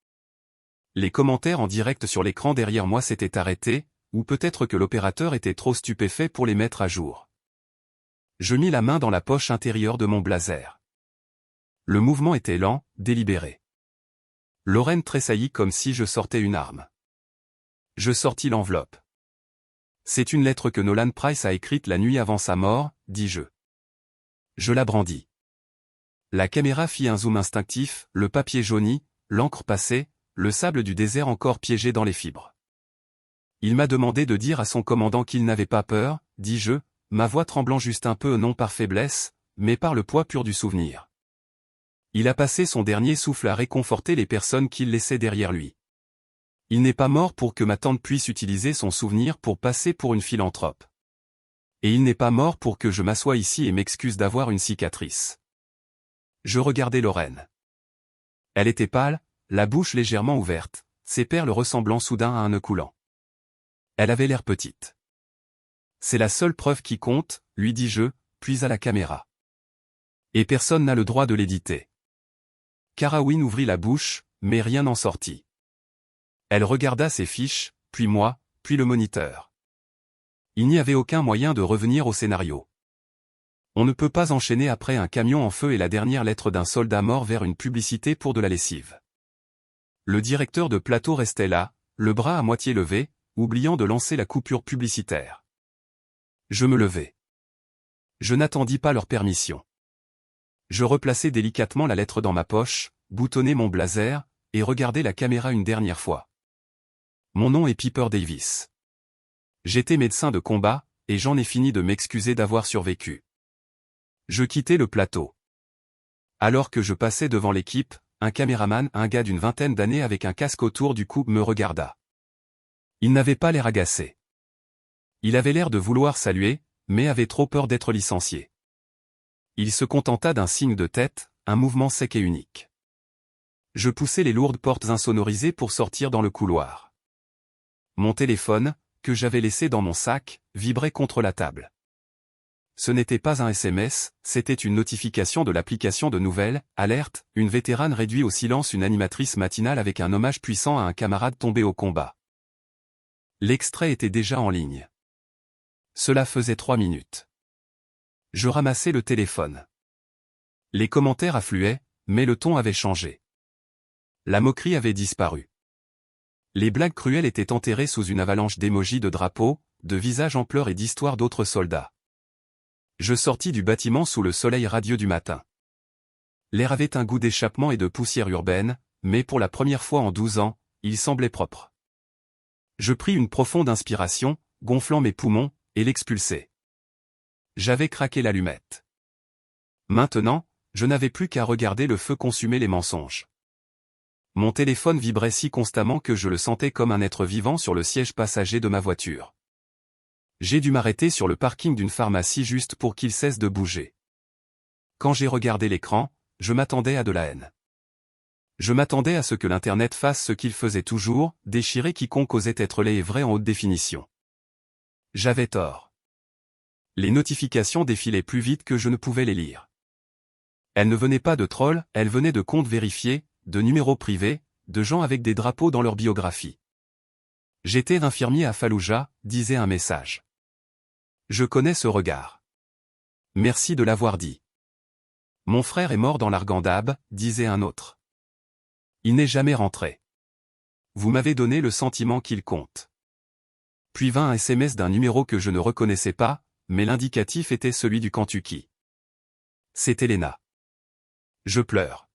Les commentaires en direct sur l'écran derrière moi s'étaient arrêtés, ou peut-être que l'opérateur était trop stupéfait pour les mettre à jour. Je mis la main dans la poche intérieure de mon blazer. Le mouvement était lent, délibéré. Lorraine tressaillit comme si je sortais une arme. Je sortis l'enveloppe. C'est une lettre que Nolan Price a écrite la nuit avant sa mort, dis-je. Je la brandis. La caméra fit un zoom instinctif, le papier jauni, l'encre passée, le sable du désert encore piégé dans les fibres. Il m'a demandé de dire à son commandant qu'il n'avait pas peur, dis-je, ma voix tremblant juste un peu non par faiblesse, mais par le poids pur du souvenir. Il a passé son dernier souffle à réconforter les personnes qu'il laissait derrière lui. Il n'est pas mort pour que ma tante puisse utiliser son souvenir pour passer pour une philanthrope. Et il n'est pas mort pour que je m'assoie ici et m'excuse d'avoir une cicatrice. Je regardais Lorraine. Elle était pâle, la bouche légèrement ouverte, ses perles ressemblant soudain à un nœud coulant. Elle avait l'air petite. C'est la seule preuve qui compte, lui dis-je, puis à la caméra. Et personne n'a le droit de l'éditer. Kara Wynne ouvrit la bouche, mais rien n'en sortit. Elle regarda ses fiches, puis moi, puis le moniteur. Il n'y avait aucun moyen de revenir au scénario. On ne peut pas enchaîner après un camion en feu et la dernière lettre d'un soldat mort vers une publicité pour de la lessive. Le directeur de plateau restait là, le bras à moitié levé, oubliant de lancer la coupure publicitaire. Je me levai. Je n'attendis pas leur permission. Je replaçai délicatement la lettre dans ma poche, boutonnai mon blazer, et regardai la caméra une dernière fois. Mon nom est Piper Davis. J'étais médecin de combat, et j'en ai fini de m'excuser d'avoir survécu. Je quittai le plateau. Alors que je passais devant l'équipe, un caméraman, un gars d'une vingtaine d'années avec un casque autour du cou, me regarda. Il n'avait pas l'air agacé. Il avait l'air de vouloir saluer, mais avait trop peur d'être licencié. Il se contenta d'un signe de tête, un mouvement sec et unique. Je poussai les lourdes portes insonorisées pour sortir dans le couloir. Mon téléphone, que j'avais laissé dans mon sac, vibrait contre la table. Ce n'était pas un SMS, c'était une notification de l'application de nouvelles, alerte, une vétérane réduit au silence, une animatrice matinale avec un hommage puissant à un camarade tombé au combat. L'extrait était déjà en ligne. Cela faisait 3 minutes. Je ramassai le téléphone. Les commentaires affluaient, mais le ton avait changé. La moquerie avait disparu. Les blagues cruelles étaient enterrées sous une avalanche d'émojis de drapeaux, de visages en pleurs et d'histoires d'autres soldats. Je sortis du bâtiment sous le soleil radieux du matin. L'air avait un goût d'échappement et de poussière urbaine, mais pour la première fois en 12 ans, il semblait propre. Je pris une profonde inspiration, gonflant mes poumons, et l'expulsai. J'avais craqué l'allumette. Maintenant, je n'avais plus qu'à regarder le feu consumer les mensonges. Mon téléphone vibrait si constamment que je le sentais comme un être vivant sur le siège passager de ma voiture. J'ai dû m'arrêter sur le parking d'une pharmacie juste pour qu'il cesse de bouger. Quand j'ai regardé l'écran, je m'attendais à de la haine. Je m'attendais à ce que l'Internet fasse ce qu'il faisait toujours, déchirer quiconque osait être laid et vrai en haute définition. J'avais tort. Les notifications défilaient plus vite que je ne pouvais les lire. Elles ne venaient pas de trolls, elles venaient de comptes vérifiés, de numéros privés, de gens avec des drapeaux dans leur biographie. J'étais infirmier à Fallujah, disait un message. Je connais ce regard. Merci de l'avoir dit. Mon frère est mort dans l'Argandab, disait un autre. Il n'est jamais rentré. Vous m'avez donné le sentiment qu'il compte. Puis vint un SMS d'un numéro que je ne reconnaissais pas, mais l'indicatif était celui du Kentucky. C'était Lena. Je pleure.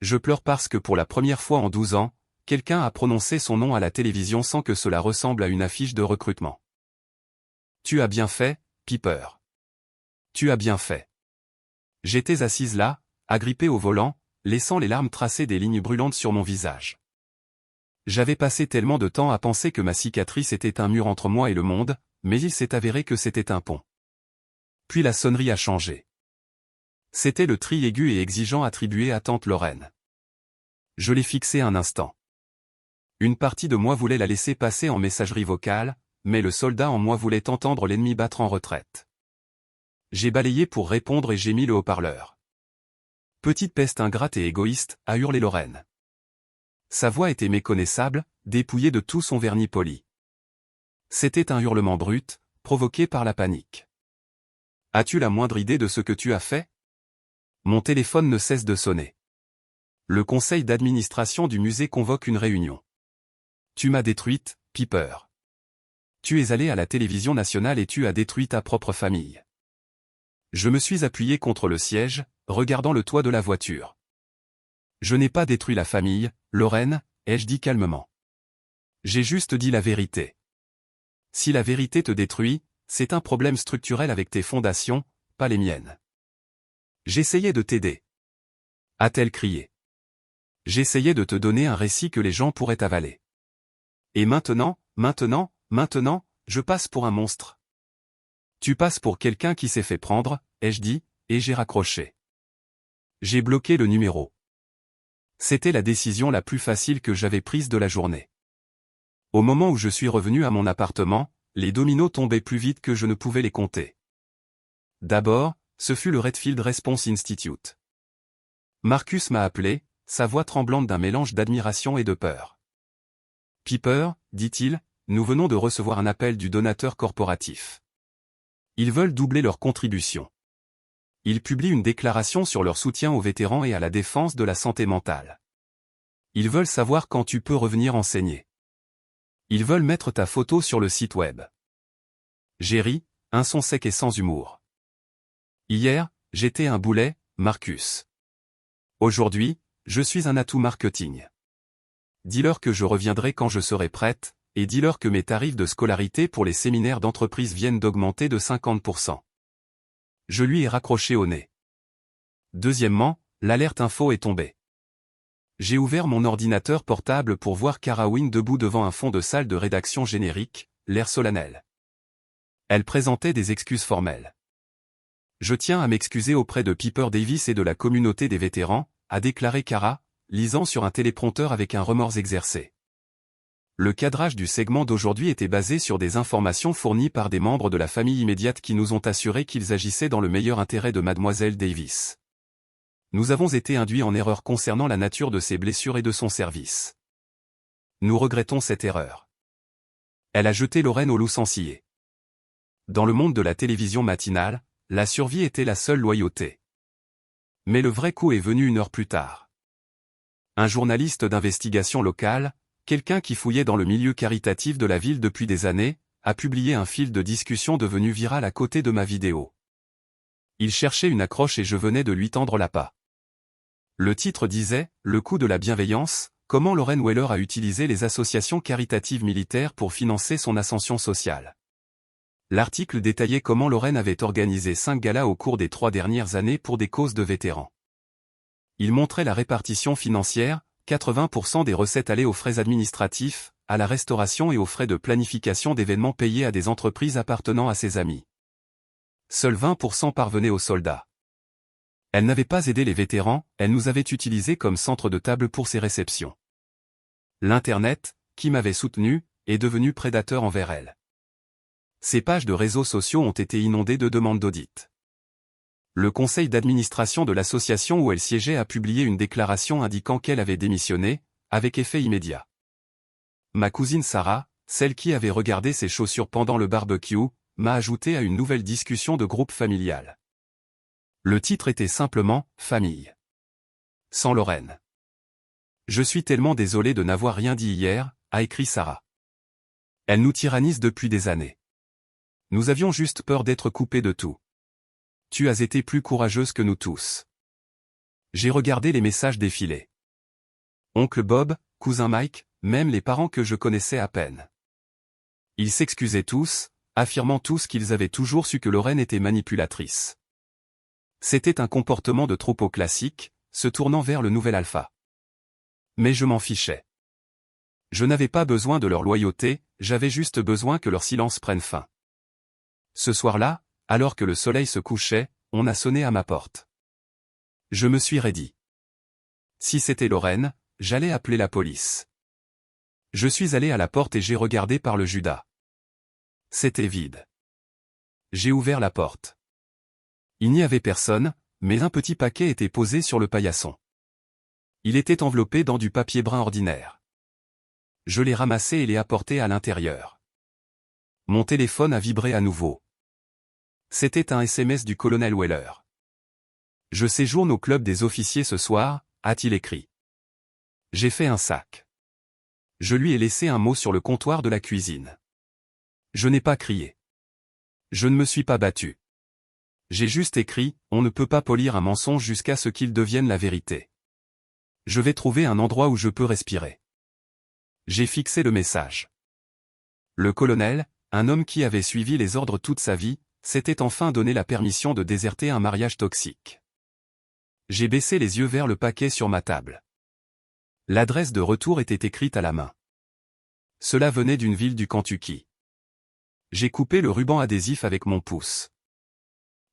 Je pleure parce que pour la première fois en 12 ans, quelqu'un a prononcé son nom à la télévision sans que cela ressemble à une affiche de recrutement. Tu as bien fait, Piper. Tu as bien fait. J'étais assise là, agrippée au volant, laissant les larmes tracer des lignes brûlantes sur mon visage. J'avais passé tellement de temps à penser que ma cicatrice était un mur entre moi et le monde, mais il s'est avéré que c'était un pont. Puis la sonnerie a changé. C'était le tri aigu et exigeant attribué à tante Lorraine. Je l'ai fixé un instant. Une partie de moi voulait la laisser passer en messagerie vocale, mais le soldat en moi voulait entendre l'ennemi battre en retraite. J'ai balayé pour répondre et j'ai mis le haut-parleur. Petite peste ingrate et égoïste, a hurlé Lorraine. Sa voix était méconnaissable, dépouillée de tout son vernis poli. C'était un hurlement brut, provoqué par la panique. As-tu la moindre idée de ce que tu as fait ? Mon téléphone ne cesse de sonner. Le conseil d'administration du musée convoque une réunion. Tu m'as détruite, Piper. Tu es allé à la télévision nationale et tu as détruit ta propre famille. Je me suis appuyé contre le siège, regardant le toit de la voiture. Je n'ai pas détruit la famille, Lorraine, ai-je dit calmement. J'ai juste dit la vérité. Si la vérité te détruit, c'est un problème structurel avec tes fondations, pas les miennes. J'essayais de t'aider. A-t-elle crié. J'essayais de te donner un récit que les gens pourraient avaler. Et maintenant, je passe pour un monstre. Tu passes pour quelqu'un qui s'est fait prendre, ai-je dit, et j'ai raccroché. J'ai bloqué le numéro. C'était la décision la plus facile que j'avais prise de la journée. Au moment où je suis revenu à mon appartement, les dominos tombaient plus vite que je ne pouvais les compter. D'abord, ce fut le Redfield Response Institute. Marcus m'a appelé, sa voix tremblante d'un mélange d'admiration et de peur. Piper, dit-il, nous venons de recevoir un appel du donateur corporatif. Ils veulent doubler leur contribution. Ils publient une déclaration sur leur soutien aux vétérans et à la défense de la santé mentale. Ils veulent savoir quand tu peux revenir enseigner. Ils veulent mettre ta photo sur le site web. J'ai ri, un son sec et sans humour. Hier, j'étais un boulet, Marcus. Aujourd'hui, je suis un atout marketing. Dis-leur que je reviendrai quand je serai prête, et dis-leur que mes tarifs de scolarité pour les séminaires d'entreprise viennent d'augmenter de 50%. Je lui ai raccroché au nez. Deuxièmement, l'alerte info est tombée. J'ai ouvert mon ordinateur portable pour voir Cara Wynne debout devant un fond de salle de rédaction générique, l'air solennel. Elle présentait des excuses formelles. Je tiens à m'excuser auprès de Piper Davis et de la communauté des vétérans, a déclaré Cara, lisant sur un téléprompteur avec un remords exercé. Le cadrage du segment d'aujourd'hui était basé sur des informations fournies par des membres de la famille immédiate qui nous ont assuré qu'ils agissaient dans le meilleur intérêt de Mademoiselle Davis. Nous avons été induits en erreur concernant la nature de ses blessures et de son service. Nous regrettons cette erreur. Elle a jeté Lorraine au loup sans scier. Dans le monde de la télévision matinale, la survie était la seule loyauté. Mais le vrai coup est venu 1 heure plus tard. Un journaliste d'investigation locale, quelqu'un qui fouillait dans le milieu caritatif de la ville depuis des années, a publié un fil de discussion devenu viral à côté de ma vidéo. Il cherchait une accroche et je venais de lui tendre l'appât. Le titre disait « Le coup de la bienveillance, comment Lorraine Weller a utilisé les associations caritatives militaires pour financer son ascension sociale ». L'article détaillait comment Lorraine avait organisé 5 galas au cours des 3 dernières années pour des causes de vétérans. Il montrait la répartition financière, 80% des recettes allaient aux frais administratifs, à la restauration et aux frais de planification d'événements payés à des entreprises appartenant à ses amis. Seuls 20% parvenaient aux soldats. Elle n'avait pas aidé les vétérans, elle nous avait utilisés comme centre de table pour ses réceptions. L'Internet, qui m'avait soutenu, est devenu prédateur envers elle. Ses pages de réseaux sociaux ont été inondées de demandes d'audit. Le conseil d'administration de l'association où elle siégeait a publié une déclaration indiquant qu'elle avait démissionné, avec effet immédiat. Ma cousine Sarah, celle qui avait regardé ses chaussures pendant le barbecue, m'a ajouté à une nouvelle discussion de groupe familial. Le titre était simplement « Famille ». Sans Lorraine. Je suis tellement désolé de n'avoir rien dit hier, a écrit Sarah. Elle nous tyrannise depuis des années. Nous avions juste peur d'être coupés de tout. Tu as été plus courageuse que nous tous. J'ai regardé les messages défiler. Oncle Bob, cousin Mike, même les parents que je connaissais à peine. Ils s'excusaient tous, affirmant tous qu'ils avaient toujours su que Lorraine était manipulatrice. C'était un comportement de troupeau classique, se tournant vers le nouvel alpha. Mais je m'en fichais. Je n'avais pas besoin de leur loyauté, j'avais juste besoin que leur silence prenne fin. Ce soir-là, alors que le soleil se couchait, on a sonné à ma porte. Je me suis raidi. Si c'était Lorraine, j'allais appeler la police. Je suis allé à la porte et j'ai regardé par le Judas. C'était vide. J'ai ouvert la porte. Il n'y avait personne, mais un petit paquet était posé sur le paillasson. Il était enveloppé dans du papier brun ordinaire. Je l'ai ramassé et l'ai apporté à l'intérieur. Mon téléphone a vibré à nouveau. C'était un SMS du colonel Weller. « Je séjourne au club des officiers ce soir », a-t-il écrit. J'ai fait un sac. Je lui ai laissé un mot sur le comptoir de la cuisine. Je n'ai pas crié. Je ne me suis pas battu. J'ai juste écrit « On ne peut pas polir un mensonge jusqu'à ce qu'il devienne la vérité. Je vais trouver un endroit où je peux respirer. » J'ai fixé le message. Le colonel, un homme qui avait suivi les ordres toute sa vie, s'était enfin donné la permission de déserter un mariage toxique. J'ai baissé les yeux vers le paquet sur ma table. L'adresse de retour était écrite à la main. Cela venait d'une ville du Kentucky. J'ai coupé le ruban adhésif avec mon pouce.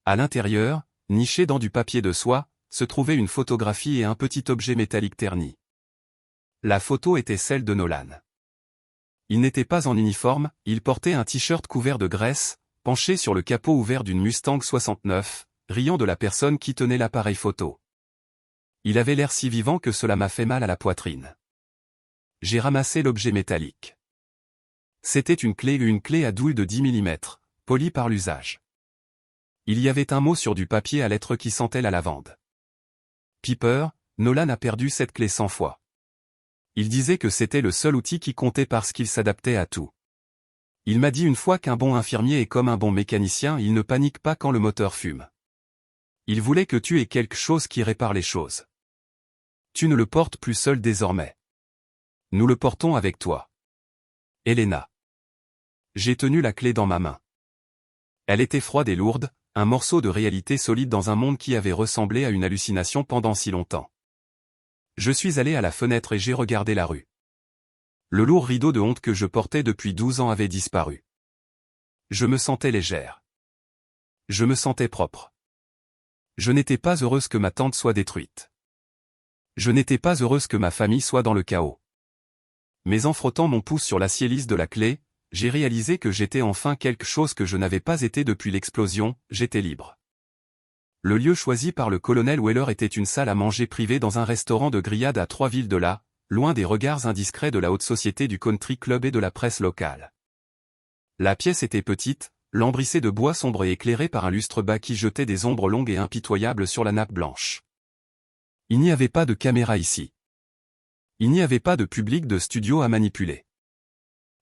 À l'intérieur, niché dans du papier de soie, se trouvait une photographie et un petit objet métallique terni. La photo était celle de Nolan. Il n'était pas en uniforme, il portait un t-shirt couvert de graisse, penché sur le capot ouvert d'une Mustang 69, riant de la personne qui tenait l'appareil photo. Il avait l'air si vivant que cela m'a fait mal à la poitrine. J'ai ramassé l'objet métallique. C'était une clé à douille de 10 mm, polie par l'usage. Il y avait un mot sur du papier à lettres qui sentait la lavande. Piper, Nolan a perdu cette clé 100 fois. Il disait que c'était le seul outil qui comptait parce qu'il s'adaptait à tout. Il m'a dit une fois qu'un bon infirmier est comme un bon mécanicien, il ne panique pas quand le moteur fume. Il voulait que tu aies quelque chose qui répare les choses. Tu ne le portes plus seul désormais. Nous le portons avec toi. Elena. J'ai tenu la clé dans ma main. Elle était froide et lourde, un morceau de réalité solide dans un monde qui avait ressemblé à une hallucination pendant si longtemps. Je suis allé à la fenêtre et j'ai regardé la rue. Le lourd rideau de honte que je portais depuis 12 ans avait disparu. Je me sentais légère. Je me sentais propre. Je n'étais pas heureuse que ma tante soit détruite. Je n'étais pas heureuse que ma famille soit dans le chaos. Mais en frottant mon pouce sur l'acier lisse de la clé, j'ai réalisé que j'étais enfin quelque chose que je n'avais pas été depuis l'explosion, j'étais libre. Le lieu choisi par le colonel Weller était une salle à manger privée dans un restaurant de grillade à 3 villes de là, loin des regards indiscrets de la haute société du country club et de la presse locale. La pièce était petite, lambrissée de bois sombre et éclairée par un lustre bas qui jetait des ombres longues et impitoyables sur la nappe blanche. Il n'y avait pas de caméra ici. Il n'y avait pas de public de studio à manipuler.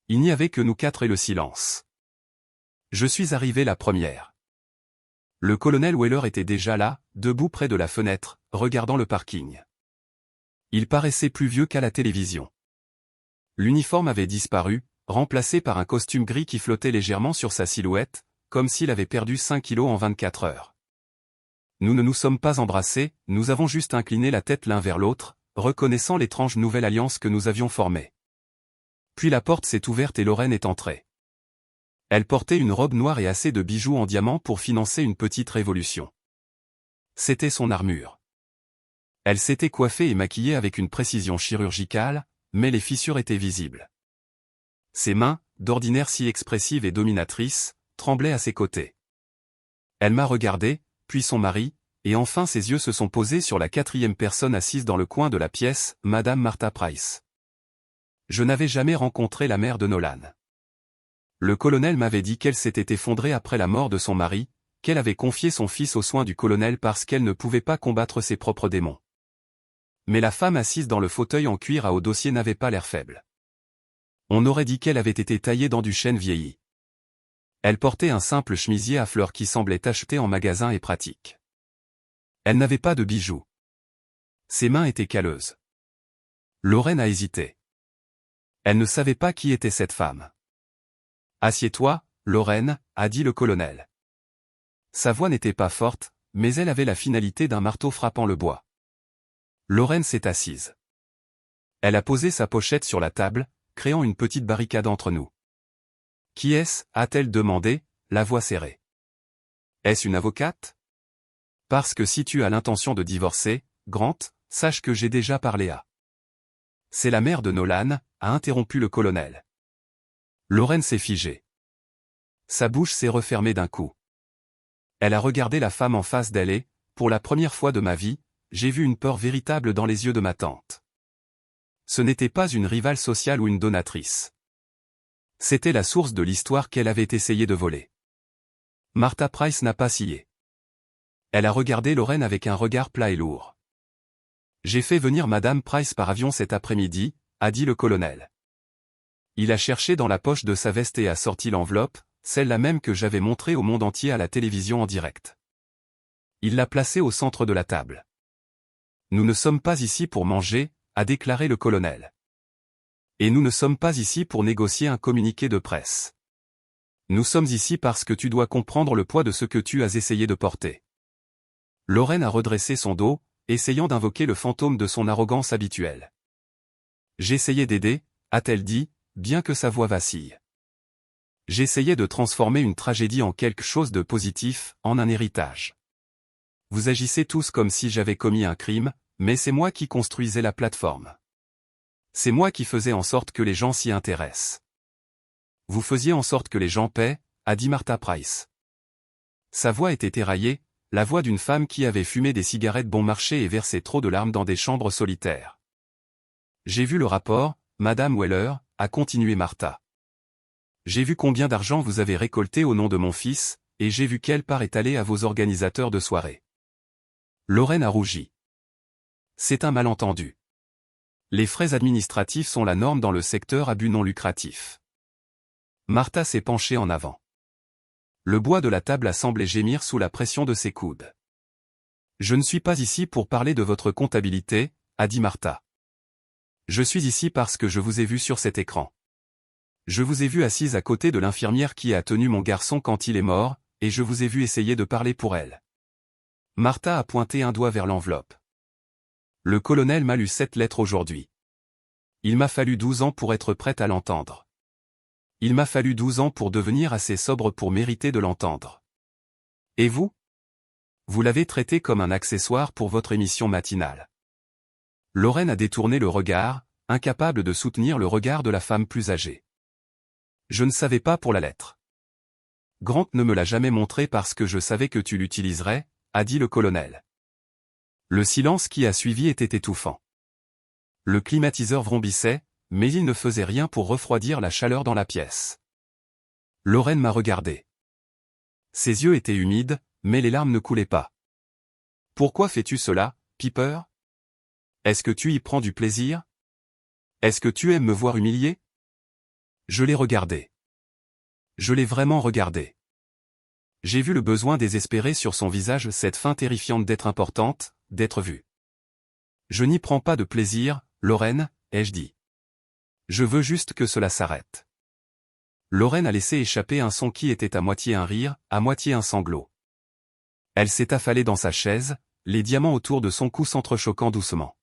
Il n'y avait que nous quatre et le silence. Je suis arrivé la première. Le colonel Weller était déjà là, debout près de la fenêtre, regardant le parking. Il paraissait plus vieux qu'à la télévision. L'uniforme avait disparu, remplacé par un costume gris qui flottait légèrement sur sa silhouette, comme s'il avait perdu 5 kilos en 24 heures. Nous ne nous sommes pas embrassés, nous avons juste incliné la tête l'un vers l'autre, reconnaissant l'étrange nouvelle alliance que nous avions formée. Puis la porte s'est ouverte et Lorraine est entrée. Elle portait une robe noire et assez de bijoux en diamant pour financer une petite révolution. C'était son armure. Elle s'était coiffée et maquillée avec une précision chirurgicale, mais les fissures étaient visibles. Ses mains, d'ordinaire si expressives et dominatrices, tremblaient à ses côtés. Elle m'a regardé, puis son mari, et enfin ses yeux se sont posés sur la 4e personne assise dans le coin de la pièce, Madame Martha Price. Je n'avais jamais rencontré la mère de Nolan. Le colonel m'avait dit qu'elle s'était effondrée après la mort de son mari, qu'elle avait confié son fils aux soins du colonel parce qu'elle ne pouvait pas combattre ses propres démons. Mais la femme assise dans le fauteuil en cuir à haut dossier n'avait pas l'air faible. On aurait dit qu'elle avait été taillée dans du chêne vieilli. Elle portait un simple chemisier à fleurs qui semblait acheté en magasin et pratique. Elle n'avait pas de bijoux. Ses mains étaient calleuses. Lorraine a hésité. Elle ne savait pas qui était cette femme. « Assieds-toi, Lorraine » a dit le colonel. Sa voix n'était pas forte, mais elle avait la finalité d'un marteau frappant le bois. Lorraine s'est assise. Elle a posé sa pochette sur la table, créant une petite barricade entre nous. « Qui est-ce » a-t-elle demandé, la voix serrée. « Est-ce une avocate ?» Parce que si tu as l'intention de divorcer, Grant, sache que j'ai déjà parlé à. C'est la mère de Nolan, a interrompu le colonel. Lorraine s'est figée. Sa bouche s'est refermée d'un coup. Elle a regardé la femme en face d'elle et, pour la première fois de ma vie, j'ai vu une peur véritable dans les yeux de ma tante. Ce n'était pas une rivale sociale ou une donatrice. C'était la source de l'histoire qu'elle avait essayé de voler. Martha Price n'a pas scié. Elle a regardé Lorraine avec un regard plat et lourd. « J'ai fait venir Madame Price par avion cet après-midi » a dit le colonel. Il a cherché dans la poche de sa veste et a sorti l'enveloppe, celle-là même que j'avais montrée au monde entier à la télévision en direct. Il l'a placée au centre de la table. « Nous ne sommes pas ici pour manger » a déclaré le colonel. « Et nous ne sommes pas ici pour négocier un communiqué de presse. Nous sommes ici parce que tu dois comprendre le poids de ce que tu as essayé de porter. » Lorraine a redressé son dos, essayant d'invoquer le fantôme de son arrogance habituelle. « J'essayais d'aider » a-t-elle dit, bien que sa voix vacille. « J'essayais de transformer une tragédie en quelque chose de positif, en un héritage. Vous agissez tous comme si j'avais commis un crime, mais c'est moi qui construisais la plateforme. C'est moi qui faisais en sorte que les gens s'y intéressent. Vous faisiez en sorte que les gens paient, a dit Martha Price. » Sa voix était éraillée, la voix d'une femme qui avait fumé des cigarettes bon marché et versé trop de larmes dans des chambres solitaires. « J'ai vu le rapport, Madame Weller » a continué Martha. « J'ai vu combien d'argent vous avez récolté au nom de mon fils, et j'ai vu quelle part est allée à vos organisateurs de soirée. » Lorraine a rougi. « C'est un malentendu. Les frais administratifs sont la norme dans le secteur à but non lucratif. » Martha s'est penchée en avant. Le bois de la table a semblé gémir sous la pression de ses coudes. « Je ne suis pas ici pour parler de votre comptabilité, » a dit Martha. « Je suis ici parce que je vous ai vu sur cet écran. Je vous ai vu assise à côté de l'infirmière qui a tenu mon garçon quand il est mort, et je vous ai vu essayer de parler pour elle. » Martha a pointé un doigt vers l'enveloppe. « Le colonel m'a lu cette lettre aujourd'hui. Il m'a fallu 12 ans pour être prête à l'entendre. Il m'a fallu 12 ans pour devenir assez sobre pour mériter de l'entendre. Et vous? Vous l'avez traité comme un accessoire pour votre émission matinale. » Lorraine a détourné le regard, incapable de soutenir le regard de la femme plus âgée. « Je ne savais pas pour la lettre. Grant ne me l'a jamais montré parce que je savais que tu l'utiliserais, » a dit le colonel. Le silence qui a suivi était étouffant. Le climatiseur vrombissait, mais il ne faisait rien pour refroidir la chaleur dans la pièce. Lorraine m'a regardé. Ses yeux étaient humides, mais les larmes ne coulaient pas. « Pourquoi fais-tu cela, Piper? Est-ce que tu y prends du plaisir? Est-ce que tu aimes me voir humilié? » Je l'ai regardé. Je l'ai vraiment regardé. J'ai vu le besoin désespéré sur son visage, cette faim terrifiante d'être importante, d'être vue. « Je n'y prends pas de plaisir, Lorraine, ai-je dit. Je veux juste que cela s'arrête. Lorraine a laissé échapper un son qui était à moitié un rire, à moitié un sanglot. Elle s'est affalée dans sa chaise, les diamants autour de son cou s'entrechoquant doucement.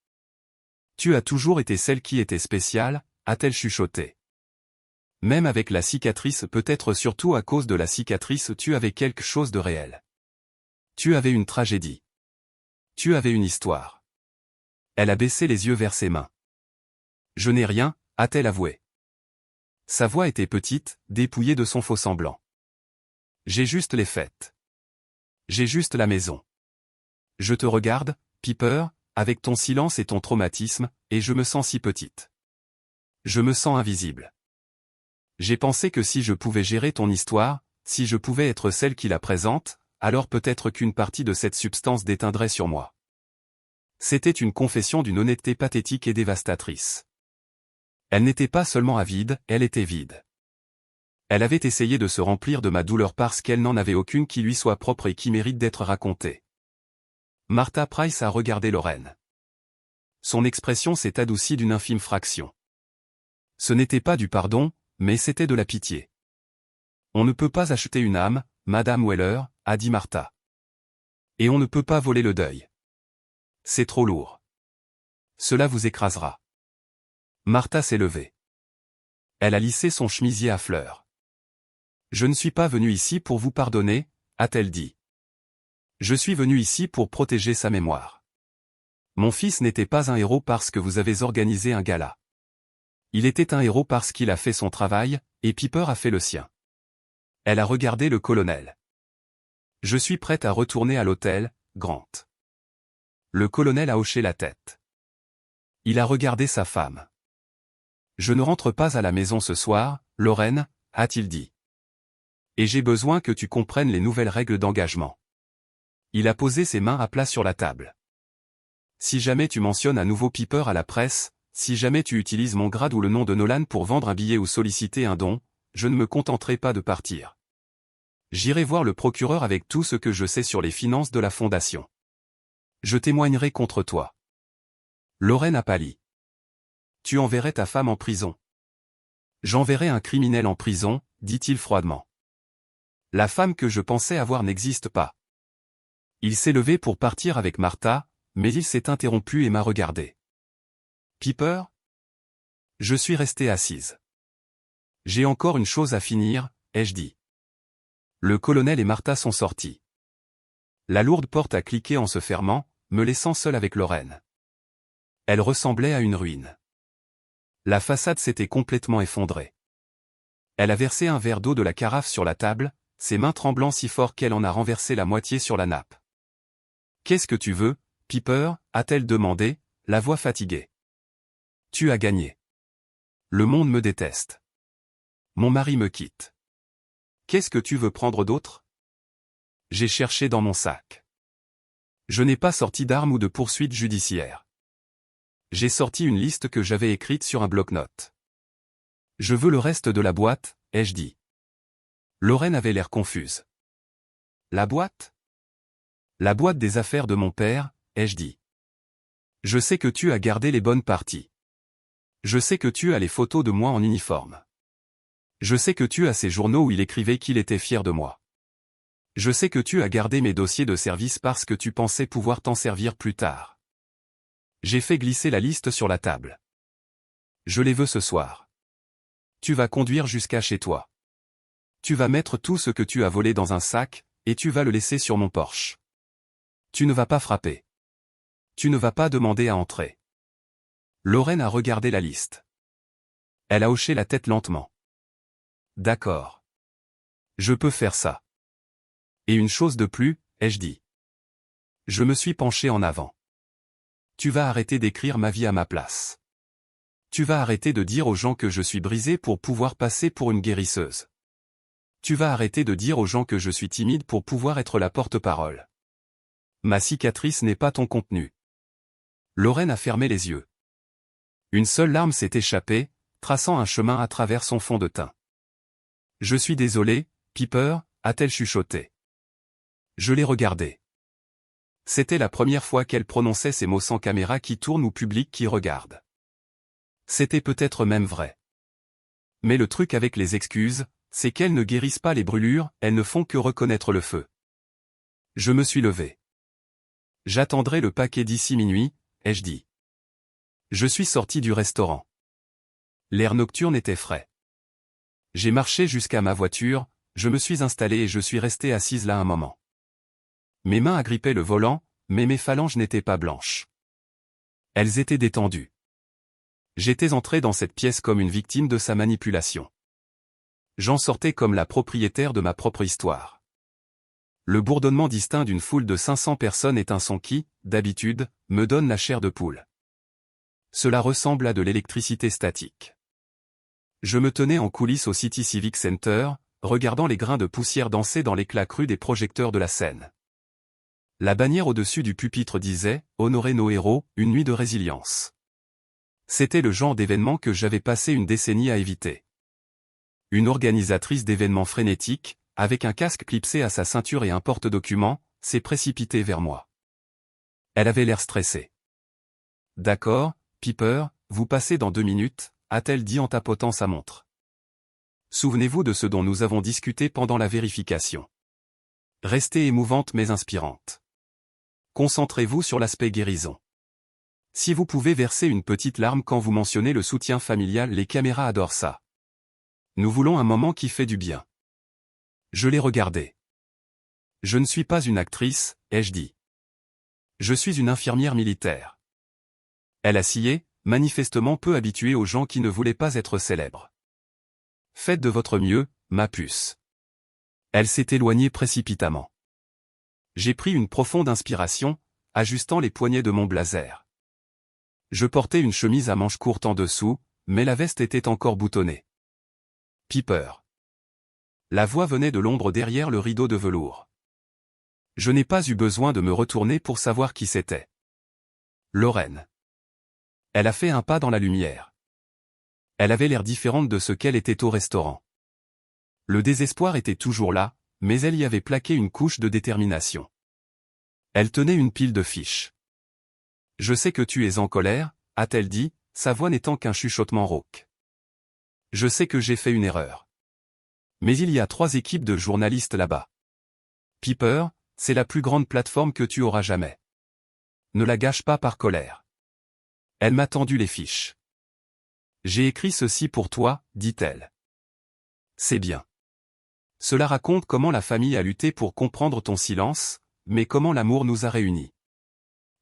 Tu as toujours été celle qui était spéciale, a-t-elle chuchoté. Même avec la cicatrice, peut-être surtout à cause de la cicatrice, tu avais quelque chose de réel. Tu avais une tragédie. Tu avais une histoire. Elle a baissé les yeux vers ses mains. Je n'ai rien, a-t-elle avoué. Sa voix était petite, dépouillée de son faux semblant. J'ai juste les fêtes. J'ai juste la maison. Je te regarde, Piper, avec ton silence et ton traumatisme, et je me sens si petite. Je me sens invisible. J'ai pensé que si je pouvais gérer ton histoire, si je pouvais être celle qui la présente, alors peut-être qu'une partie de cette substance déteindrait sur moi. C'était une confession d'une honnêteté pathétique et dévastatrice. Elle n'était pas seulement avide, elle était vide. Elle avait essayé de se remplir de ma douleur parce qu'elle n'en avait aucune qui lui soit propre et qui mérite d'être racontée. Martha Price a regardé Lorraine. Son expression s'est adoucie d'une infime fraction. Ce n'était pas du pardon, mais c'était de la pitié. On ne peut pas acheter une âme, Madame Weller, a dit Martha. Et on ne peut pas voler le deuil. C'est trop lourd. Cela vous écrasera. Martha s'est levée. Elle a lissé son chemisier à fleurs. Je ne suis pas venue ici pour vous pardonner, a-t-elle dit. Je suis venue ici pour protéger sa mémoire. Mon fils n'était pas un héros parce que vous avez organisé un gala. Il était un héros parce qu'il a fait son travail, et Piper a fait le sien. Elle a regardé le colonel. Je suis prête à retourner à l'hôtel, Grant. Le colonel a hoché la tête. Il a regardé sa femme. Je ne rentre pas à la maison ce soir, Lorraine, a-t-il dit. Et j'ai besoin que tu comprennes les nouvelles règles d'engagement. Il a posé ses mains à plat sur la table. Si jamais tu mentionnes à nouveau Piper à la presse, si jamais tu utilises mon grade ou le nom de Nolan pour vendre un billet ou solliciter un don, je ne me contenterai pas de partir. J'irai voir le procureur avec tout ce que je sais sur les finances de la fondation. Je témoignerai contre toi. Lorraine a pâli. Tu enverrais ta femme en prison. J'enverrai un criminel en prison, dit-il froidement. La femme que je pensais avoir n'existe pas. Il s'est levé pour partir avec Martha, mais il s'est interrompu et m'a regardé. Piper? Je suis restée assise. J'ai encore une chose à finir, ai-je dit. Le colonel et Martha sont sortis. La lourde porte a cliqué en se fermant, me laissant seule avec Lorraine. Elle ressemblait à une ruine. La façade s'était complètement effondrée. Elle a versé un verre d'eau de la carafe sur la table, ses mains tremblant si fort qu'elle en a renversé la moitié sur la nappe. « Qu'est-ce que tu veux, Piper » a-t-elle demandé, la voix fatiguée. « Tu as gagné. Le monde me déteste. Mon mari me quitte. Qu'est-ce que tu veux prendre d'autre ? J'ai cherché dans mon sac. Je n'ai pas sorti d'armes ou de poursuites judiciaires. J'ai sorti une liste que j'avais écrite sur un bloc-notes. Je veux le reste de la boîte, ai-je dit. Lorraine avait l'air confuse. La boîte ? La boîte des affaires de mon père, ai-je dit. Je sais que tu as gardé les bonnes parties. Je sais que tu as les photos de moi en uniforme. Je sais que tu as ces journaux où il écrivait qu'il était fier de moi. Je sais que tu as gardé mes dossiers de service parce que tu pensais pouvoir t'en servir plus tard. J'ai fait glisser la liste sur la table. Je les veux ce soir. Tu vas conduire jusqu'à chez toi. Tu vas mettre tout ce que tu as volé dans un sac, et tu vas le laisser sur mon porche. Tu ne vas pas frapper. Tu ne vas pas demander à entrer. Lorraine a regardé la liste. Elle a hoché la tête lentement. D'accord. Je peux faire ça. Et une chose de plus, ai-je dit. Je me suis penché en avant. Tu vas arrêter d'écrire ma vie à ma place. Tu vas arrêter de dire aux gens que je suis brisée pour pouvoir passer pour une guérisseuse. Tu vas arrêter de dire aux gens que je suis timide pour pouvoir être la porte-parole. Ma cicatrice n'est pas ton contenu. Lorraine a fermé les yeux. Une seule larme s'est échappée, traçant un chemin à travers son fond de teint. Je suis désolée, Piper, a-t-elle chuchoté. Je l'ai regardée. C'était la première fois qu'elle prononçait ces mots sans caméra qui tourne ou public qui regarde. C'était peut-être même vrai. Mais le truc avec les excuses, c'est qu'elles ne guérissent pas les brûlures, elles ne font que reconnaître le feu. Je me suis levé. J'attendrai le paquet d'ici minuit, ai-je dit. Je suis sorti du restaurant. L'air nocturne était frais. J'ai marché jusqu'à ma voiture, je me suis installé et je suis resté assise là un moment. Mes mains agrippaient le volant, mais mes phalanges n'étaient pas blanches. Elles étaient détendues. J'étais entré dans cette pièce comme une victime de sa manipulation. J'en sortais comme la propriétaire de ma propre histoire. Le bourdonnement distinct d'une foule de 500 personnes est un son qui, d'habitude, me donne la chair de poule. Cela ressemble à de l'électricité statique. Je me tenais en coulisses au City Civic Center, regardant les grains de poussière danser dans l'éclat cru des projecteurs de la scène. La bannière au-dessus du pupitre disait « Honorer nos héros, une nuit de résilience ». C'était le genre d'événement que j'avais passé une décennie à éviter. Une organisatrice d'événements frénétiques, avec un casque clipsé à sa ceinture et un porte-documents, s'est précipitée vers moi. Elle avait l'air stressée. « D'accord, Piper, vous passez dans 2 minutes, a-t-elle dit en tapotant sa montre. Souvenez-vous de ce dont nous avons discuté pendant la vérification. Restez émouvante mais inspirante. Concentrez-vous sur l'aspect guérison. Si vous pouvez verser une petite larme quand vous mentionnez le soutien familial, les caméras adorent ça. Nous voulons un moment qui fait du bien. Je l'ai regardé. Je ne suis pas une actrice, ai-je dit. Je suis une infirmière militaire. Elle a scié, manifestement peu habituée aux gens qui ne voulaient pas être célèbres. Faites de votre mieux, ma puce. Elle s'est éloignée précipitamment. J'ai pris une profonde inspiration, ajustant les poignets de mon blazer. Je portais une chemise à manches courtes en dessous, mais la veste était encore boutonnée. Piper. La voix venait de l'ombre derrière le rideau de velours. Je n'ai pas eu besoin de me retourner pour savoir qui c'était. Lorraine. Elle a fait un pas dans la lumière. Elle avait l'air différente de ce qu'elle était au restaurant. Le désespoir était toujours là, mais elle y avait plaqué une couche de détermination. Elle tenait une pile de fiches. « Je sais que tu es en colère », a-t-elle dit, sa voix n'étant qu'un chuchotement rauque. « Je sais que j'ai fait une erreur. Mais il y a 3 équipes de journalistes là-bas. Piper, c'est la plus grande plateforme que tu auras jamais. Ne la gâche pas par colère. » Elle m'a tendu les fiches. « J'ai écrit ceci pour toi, dit-elle. C'est bien. Cela raconte comment la famille a lutté pour comprendre ton silence, mais comment l'amour nous a réunis.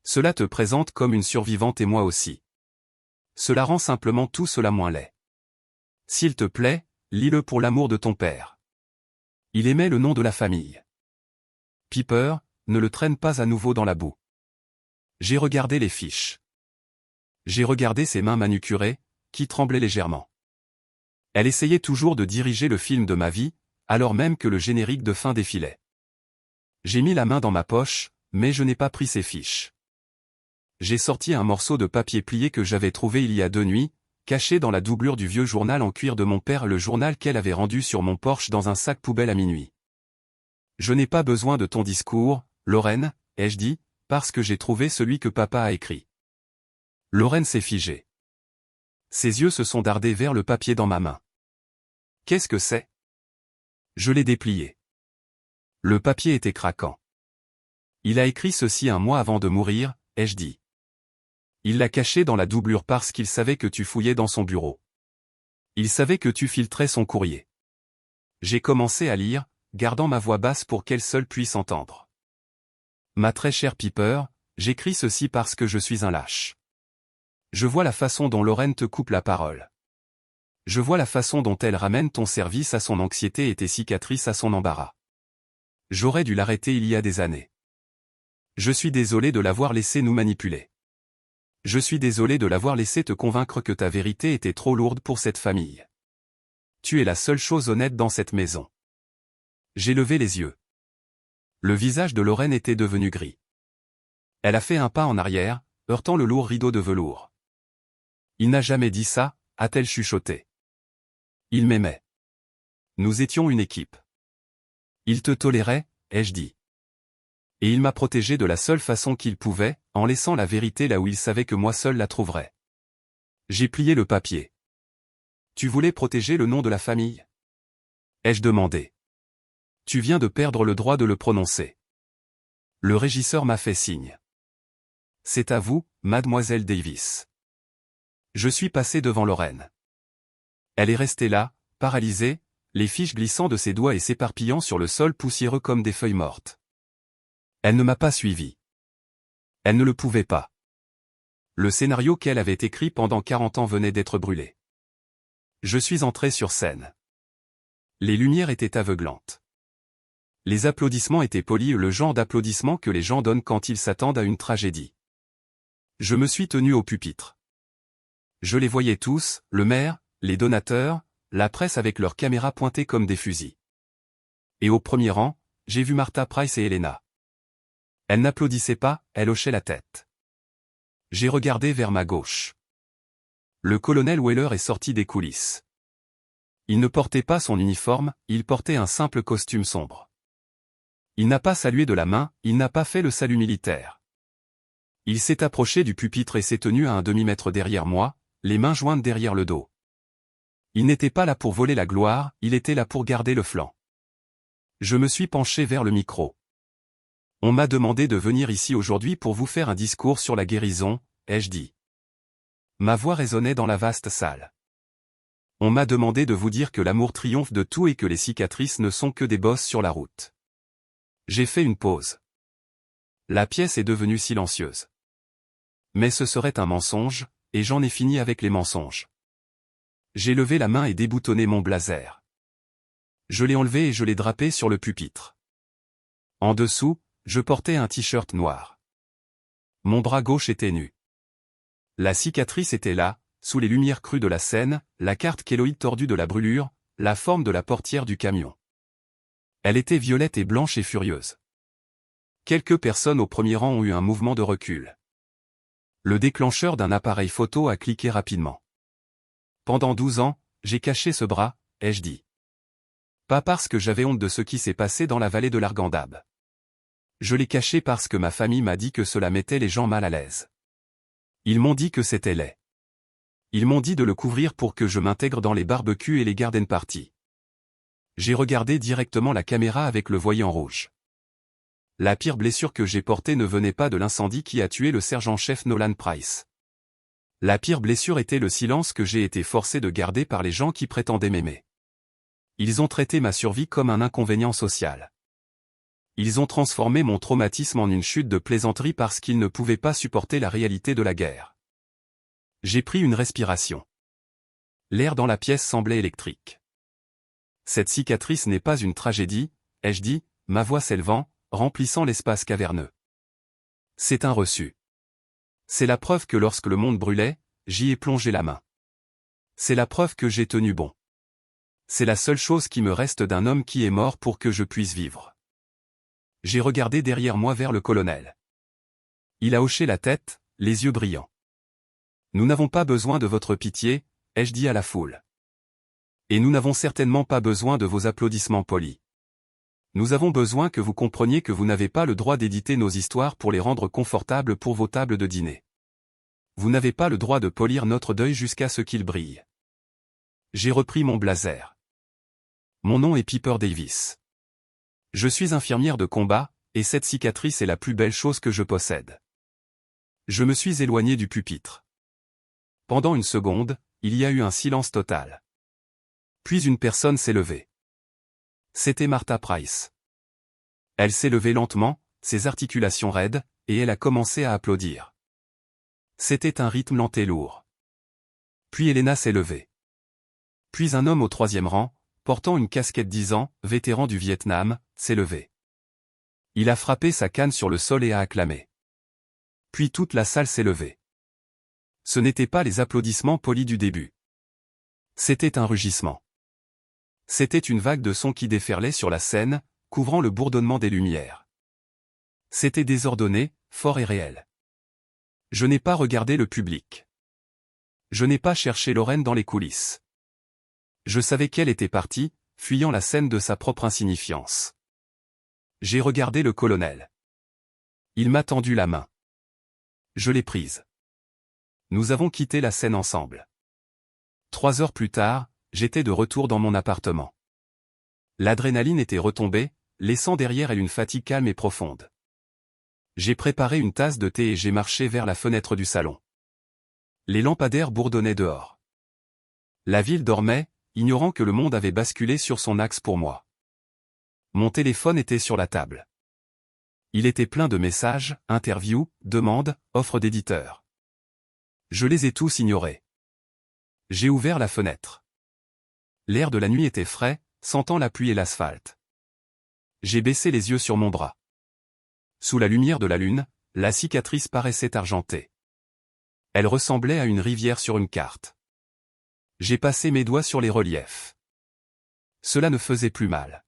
Cela te présente comme une survivante et moi aussi. Cela rend simplement tout cela moins laid. S'il te plaît, lis-le pour l'amour de ton père. Il aimait le nom de la famille. Piper, ne le traîne pas à nouveau dans la boue. » J'ai regardé les fiches. J'ai regardé ses mains manucurées, qui tremblaient légèrement. Elle essayait toujours de diriger le film de ma vie, alors même que le générique de fin défilait. J'ai mis la main dans ma poche, mais je n'ai pas pris ses fiches. J'ai sorti un morceau de papier plié que j'avais trouvé il y a 2 nuits, caché dans la doublure du vieux journal en cuir de mon père, le journal qu'elle avait rendu sur mon porche dans un sac poubelle à minuit. « Je n'ai pas besoin de ton discours, Lorraine, ai-je dit, parce que j'ai trouvé celui que papa a écrit. » Lorraine s'est figée. Ses yeux se sont dardés vers le papier dans ma main. « Qu'est-ce que c'est ?» Je l'ai déplié. Le papier était craquant. « Il a écrit ceci un mois avant de mourir, ai-je dit. Il l'a caché dans la doublure parce qu'il savait que tu fouillais dans son bureau. Il savait que tu filtrais son courrier. » J'ai commencé à lire, gardant ma voix basse pour qu'elle seule puisse entendre. « Ma très chère Piper, j'écris ceci parce que je suis un lâche. Je vois la façon dont Lorraine te coupe la parole. Je vois la façon dont elle ramène ton service à son anxiété et tes cicatrices à son embarras. J'aurais dû l'arrêter il y a des années. Je suis désolé de l'avoir laissé nous manipuler. Je suis désolé de l'avoir laissé te convaincre que ta vérité était trop lourde pour cette famille. Tu es la seule chose honnête dans cette maison. » J'ai levé les yeux. Le visage de Lorraine était devenu gris. Elle a fait un pas en arrière, heurtant le lourd rideau de velours. « Il n'a jamais dit ça », a-t-elle chuchoté. « Il m'aimait. Nous étions une équipe. Il te tolérait, ai-je dit. Et il m'a protégé de la seule façon qu'il pouvait, en laissant la vérité là où il savait que moi seul la trouverais. » J'ai plié le papier. « Tu voulais protéger le nom de la famille. ai-je demandé. Tu viens de perdre le droit de le prononcer. Le régisseur m'a fait signe. C'est à vous, mademoiselle Davis. Je suis passé devant Lorraine. Elle est restée là, paralysée, les fiches glissant de ses doigts et s'éparpillant sur le sol poussiéreux comme des feuilles mortes. Elle ne m'a pas suivi. Elle ne le pouvait pas. Le scénario qu'elle avait écrit pendant 40 ans venait d'être brûlé. Je suis entré sur scène. Les lumières étaient aveuglantes. Les applaudissements étaient polis, le genre d'applaudissements que les gens donnent quand ils s'attendent à une tragédie. Je me suis tenu au pupitre. Je les voyais tous, le maire, les donateurs, la presse avec leurs caméras pointées comme des fusils. Et au premier rang, j'ai vu Martha Price et Helena. Elle n'applaudissait pas, elle hochait la tête. J'ai regardé vers ma gauche. Le colonel Wheeler est sorti des coulisses. Il ne portait pas son uniforme, il portait un simple costume sombre. Il n'a pas salué de la main, il n'a pas fait le salut militaire. Il s'est approché du pupitre et s'est tenu à un demi-mètre derrière moi, les mains jointes derrière le dos. Il n'était pas là pour voler la gloire, il était là pour garder le flanc. Je me suis penché vers le micro. On m'a demandé de venir ici aujourd'hui pour vous faire un discours sur la guérison, ai-je dit. Ma voix résonnait dans la vaste salle. On m'a demandé de vous dire que l'amour triomphe de tout et que les cicatrices ne sont que des bosses sur la route. J'ai fait une pause. La pièce est devenue silencieuse. Mais ce serait un mensonge, et j'en ai fini avec les mensonges. J'ai levé la main et déboutonné mon blazer. Je l'ai enlevé et je l'ai drapé sur le pupitre. En dessous, je portais un t-shirt noir. Mon bras gauche était nu. La cicatrice était là, sous les lumières crues de la scène, la carte kéloïde tordue de la brûlure, la forme de la portière du camion. Elle était violette et blanche et furieuse. Quelques personnes au premier rang ont eu un mouvement de recul. Le déclencheur d'un appareil photo a cliqué rapidement. Pendant 12 ans, j'ai caché ce bras, ai-je dit. Pas parce que j'avais honte de ce qui s'est passé dans la vallée de l'Argandab. Je l'ai caché parce que ma famille m'a dit que cela mettait les gens mal à l'aise. Ils m'ont dit que c'était laid. Ils m'ont dit de le couvrir pour que je m'intègre dans les barbecues et les garden parties. J'ai regardé directement la caméra avec le voyant rouge. La pire blessure que j'ai portée ne venait pas de l'incendie qui a tué le sergent-chef Nolan Price. La pire blessure était le silence que j'ai été forcé de garder par les gens qui prétendaient m'aimer. Ils ont traité ma survie comme un inconvénient social. Ils ont transformé mon traumatisme en une chute de plaisanterie parce qu'ils ne pouvaient pas supporter la réalité de la guerre. J'ai pris une respiration. L'air dans la pièce semblait électrique. Cette cicatrice n'est pas une tragédie, ai-je dit, ma voix s'élevant, remplissant l'espace caverneux. C'est un reçu. C'est la preuve que lorsque le monde brûlait, j'y ai plongé la main. C'est la preuve que j'ai tenu bon. C'est la seule chose qui me reste d'un homme qui est mort pour que je puisse vivre. J'ai regardé derrière moi vers le colonel. Il a hoché la tête, les yeux brillants. Nous n'avons pas besoin de votre pitié, ai-je dit à la foule. Et nous n'avons certainement pas besoin de vos applaudissements polis. Nous avons besoin que vous compreniez que vous n'avez pas le droit d'éditer nos histoires pour les rendre confortables pour vos tables de dîner. Vous n'avez pas le droit de polir notre deuil jusqu'à ce qu'il brille. J'ai repris mon blazer. Mon nom est Piper Davis. Je suis infirmière de combat, et cette cicatrice est la plus belle chose que je possède. Je me suis éloigné du pupitre. Pendant une seconde, il y a eu un silence total. Puis une personne s'est levée. C'était Martha Price. Elle s'est levée lentement, ses articulations raides, et elle a commencé à applaudir. C'était un rythme lent et lourd. Puis Helena s'est levée. Puis un homme au troisième rang, portant une casquette disant « Vétéran du Vietnam », s'est levé. Il a frappé sa canne sur le sol et a acclamé. Puis toute la salle s'est levée. Ce n'étaient pas les applaudissements polis du début. C'était un rugissement. C'était une vague de sons qui déferlait sur la scène, couvrant le bourdonnement des lumières. C'était désordonné, fort et réel. Je n'ai pas regardé le public. Je n'ai pas cherché Lorraine dans les coulisses. Je savais qu'elle était partie, fuyant la scène de sa propre insignifiance. J'ai regardé le colonel. Il m'a tendu la main. Je l'ai prise. Nous avons quitté la scène ensemble. 3 heures plus tard, j'étais de retour dans mon appartement. L'adrénaline était retombée, laissant derrière elle une fatigue calme et profonde. J'ai préparé une tasse de thé et j'ai marché vers la fenêtre du salon. Les lampadaires bourdonnaient dehors. La ville dormait, ignorant que le monde avait basculé sur son axe pour moi. Mon téléphone était sur la table. Il était plein de messages, interviews, demandes, offres d'éditeurs. Je les ai tous ignorés. J'ai ouvert la fenêtre. L'air de la nuit était frais, sentant la pluie et l'asphalte. J'ai baissé les yeux sur mon bras. Sous la lumière de la lune, la cicatrice paraissait argentée. Elle ressemblait à une rivière sur une carte. J'ai passé mes doigts sur les reliefs. Cela ne faisait plus mal.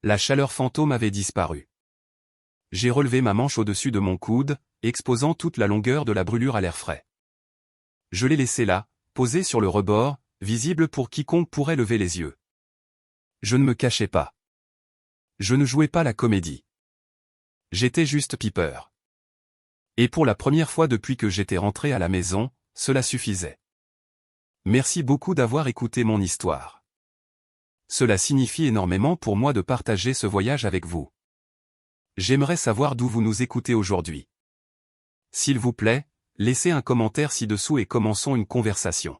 La chaleur fantôme avait disparu. J'ai relevé ma manche au-dessus de mon coude, exposant toute la longueur de la brûlure à l'air frais. Je l'ai laissée là, posée sur le rebord, visible pour quiconque pourrait lever les yeux. Je ne me cachais pas. Je ne jouais pas la comédie. J'étais juste Piper. Et pour la première fois depuis que j'étais rentré à la maison, cela suffisait. Merci beaucoup d'avoir écouté mon histoire. Cela signifie énormément pour moi de partager ce voyage avec vous. J'aimerais savoir d'où vous nous écoutez aujourd'hui. S'il vous plaît, laissez un commentaire ci-dessous et commençons une conversation.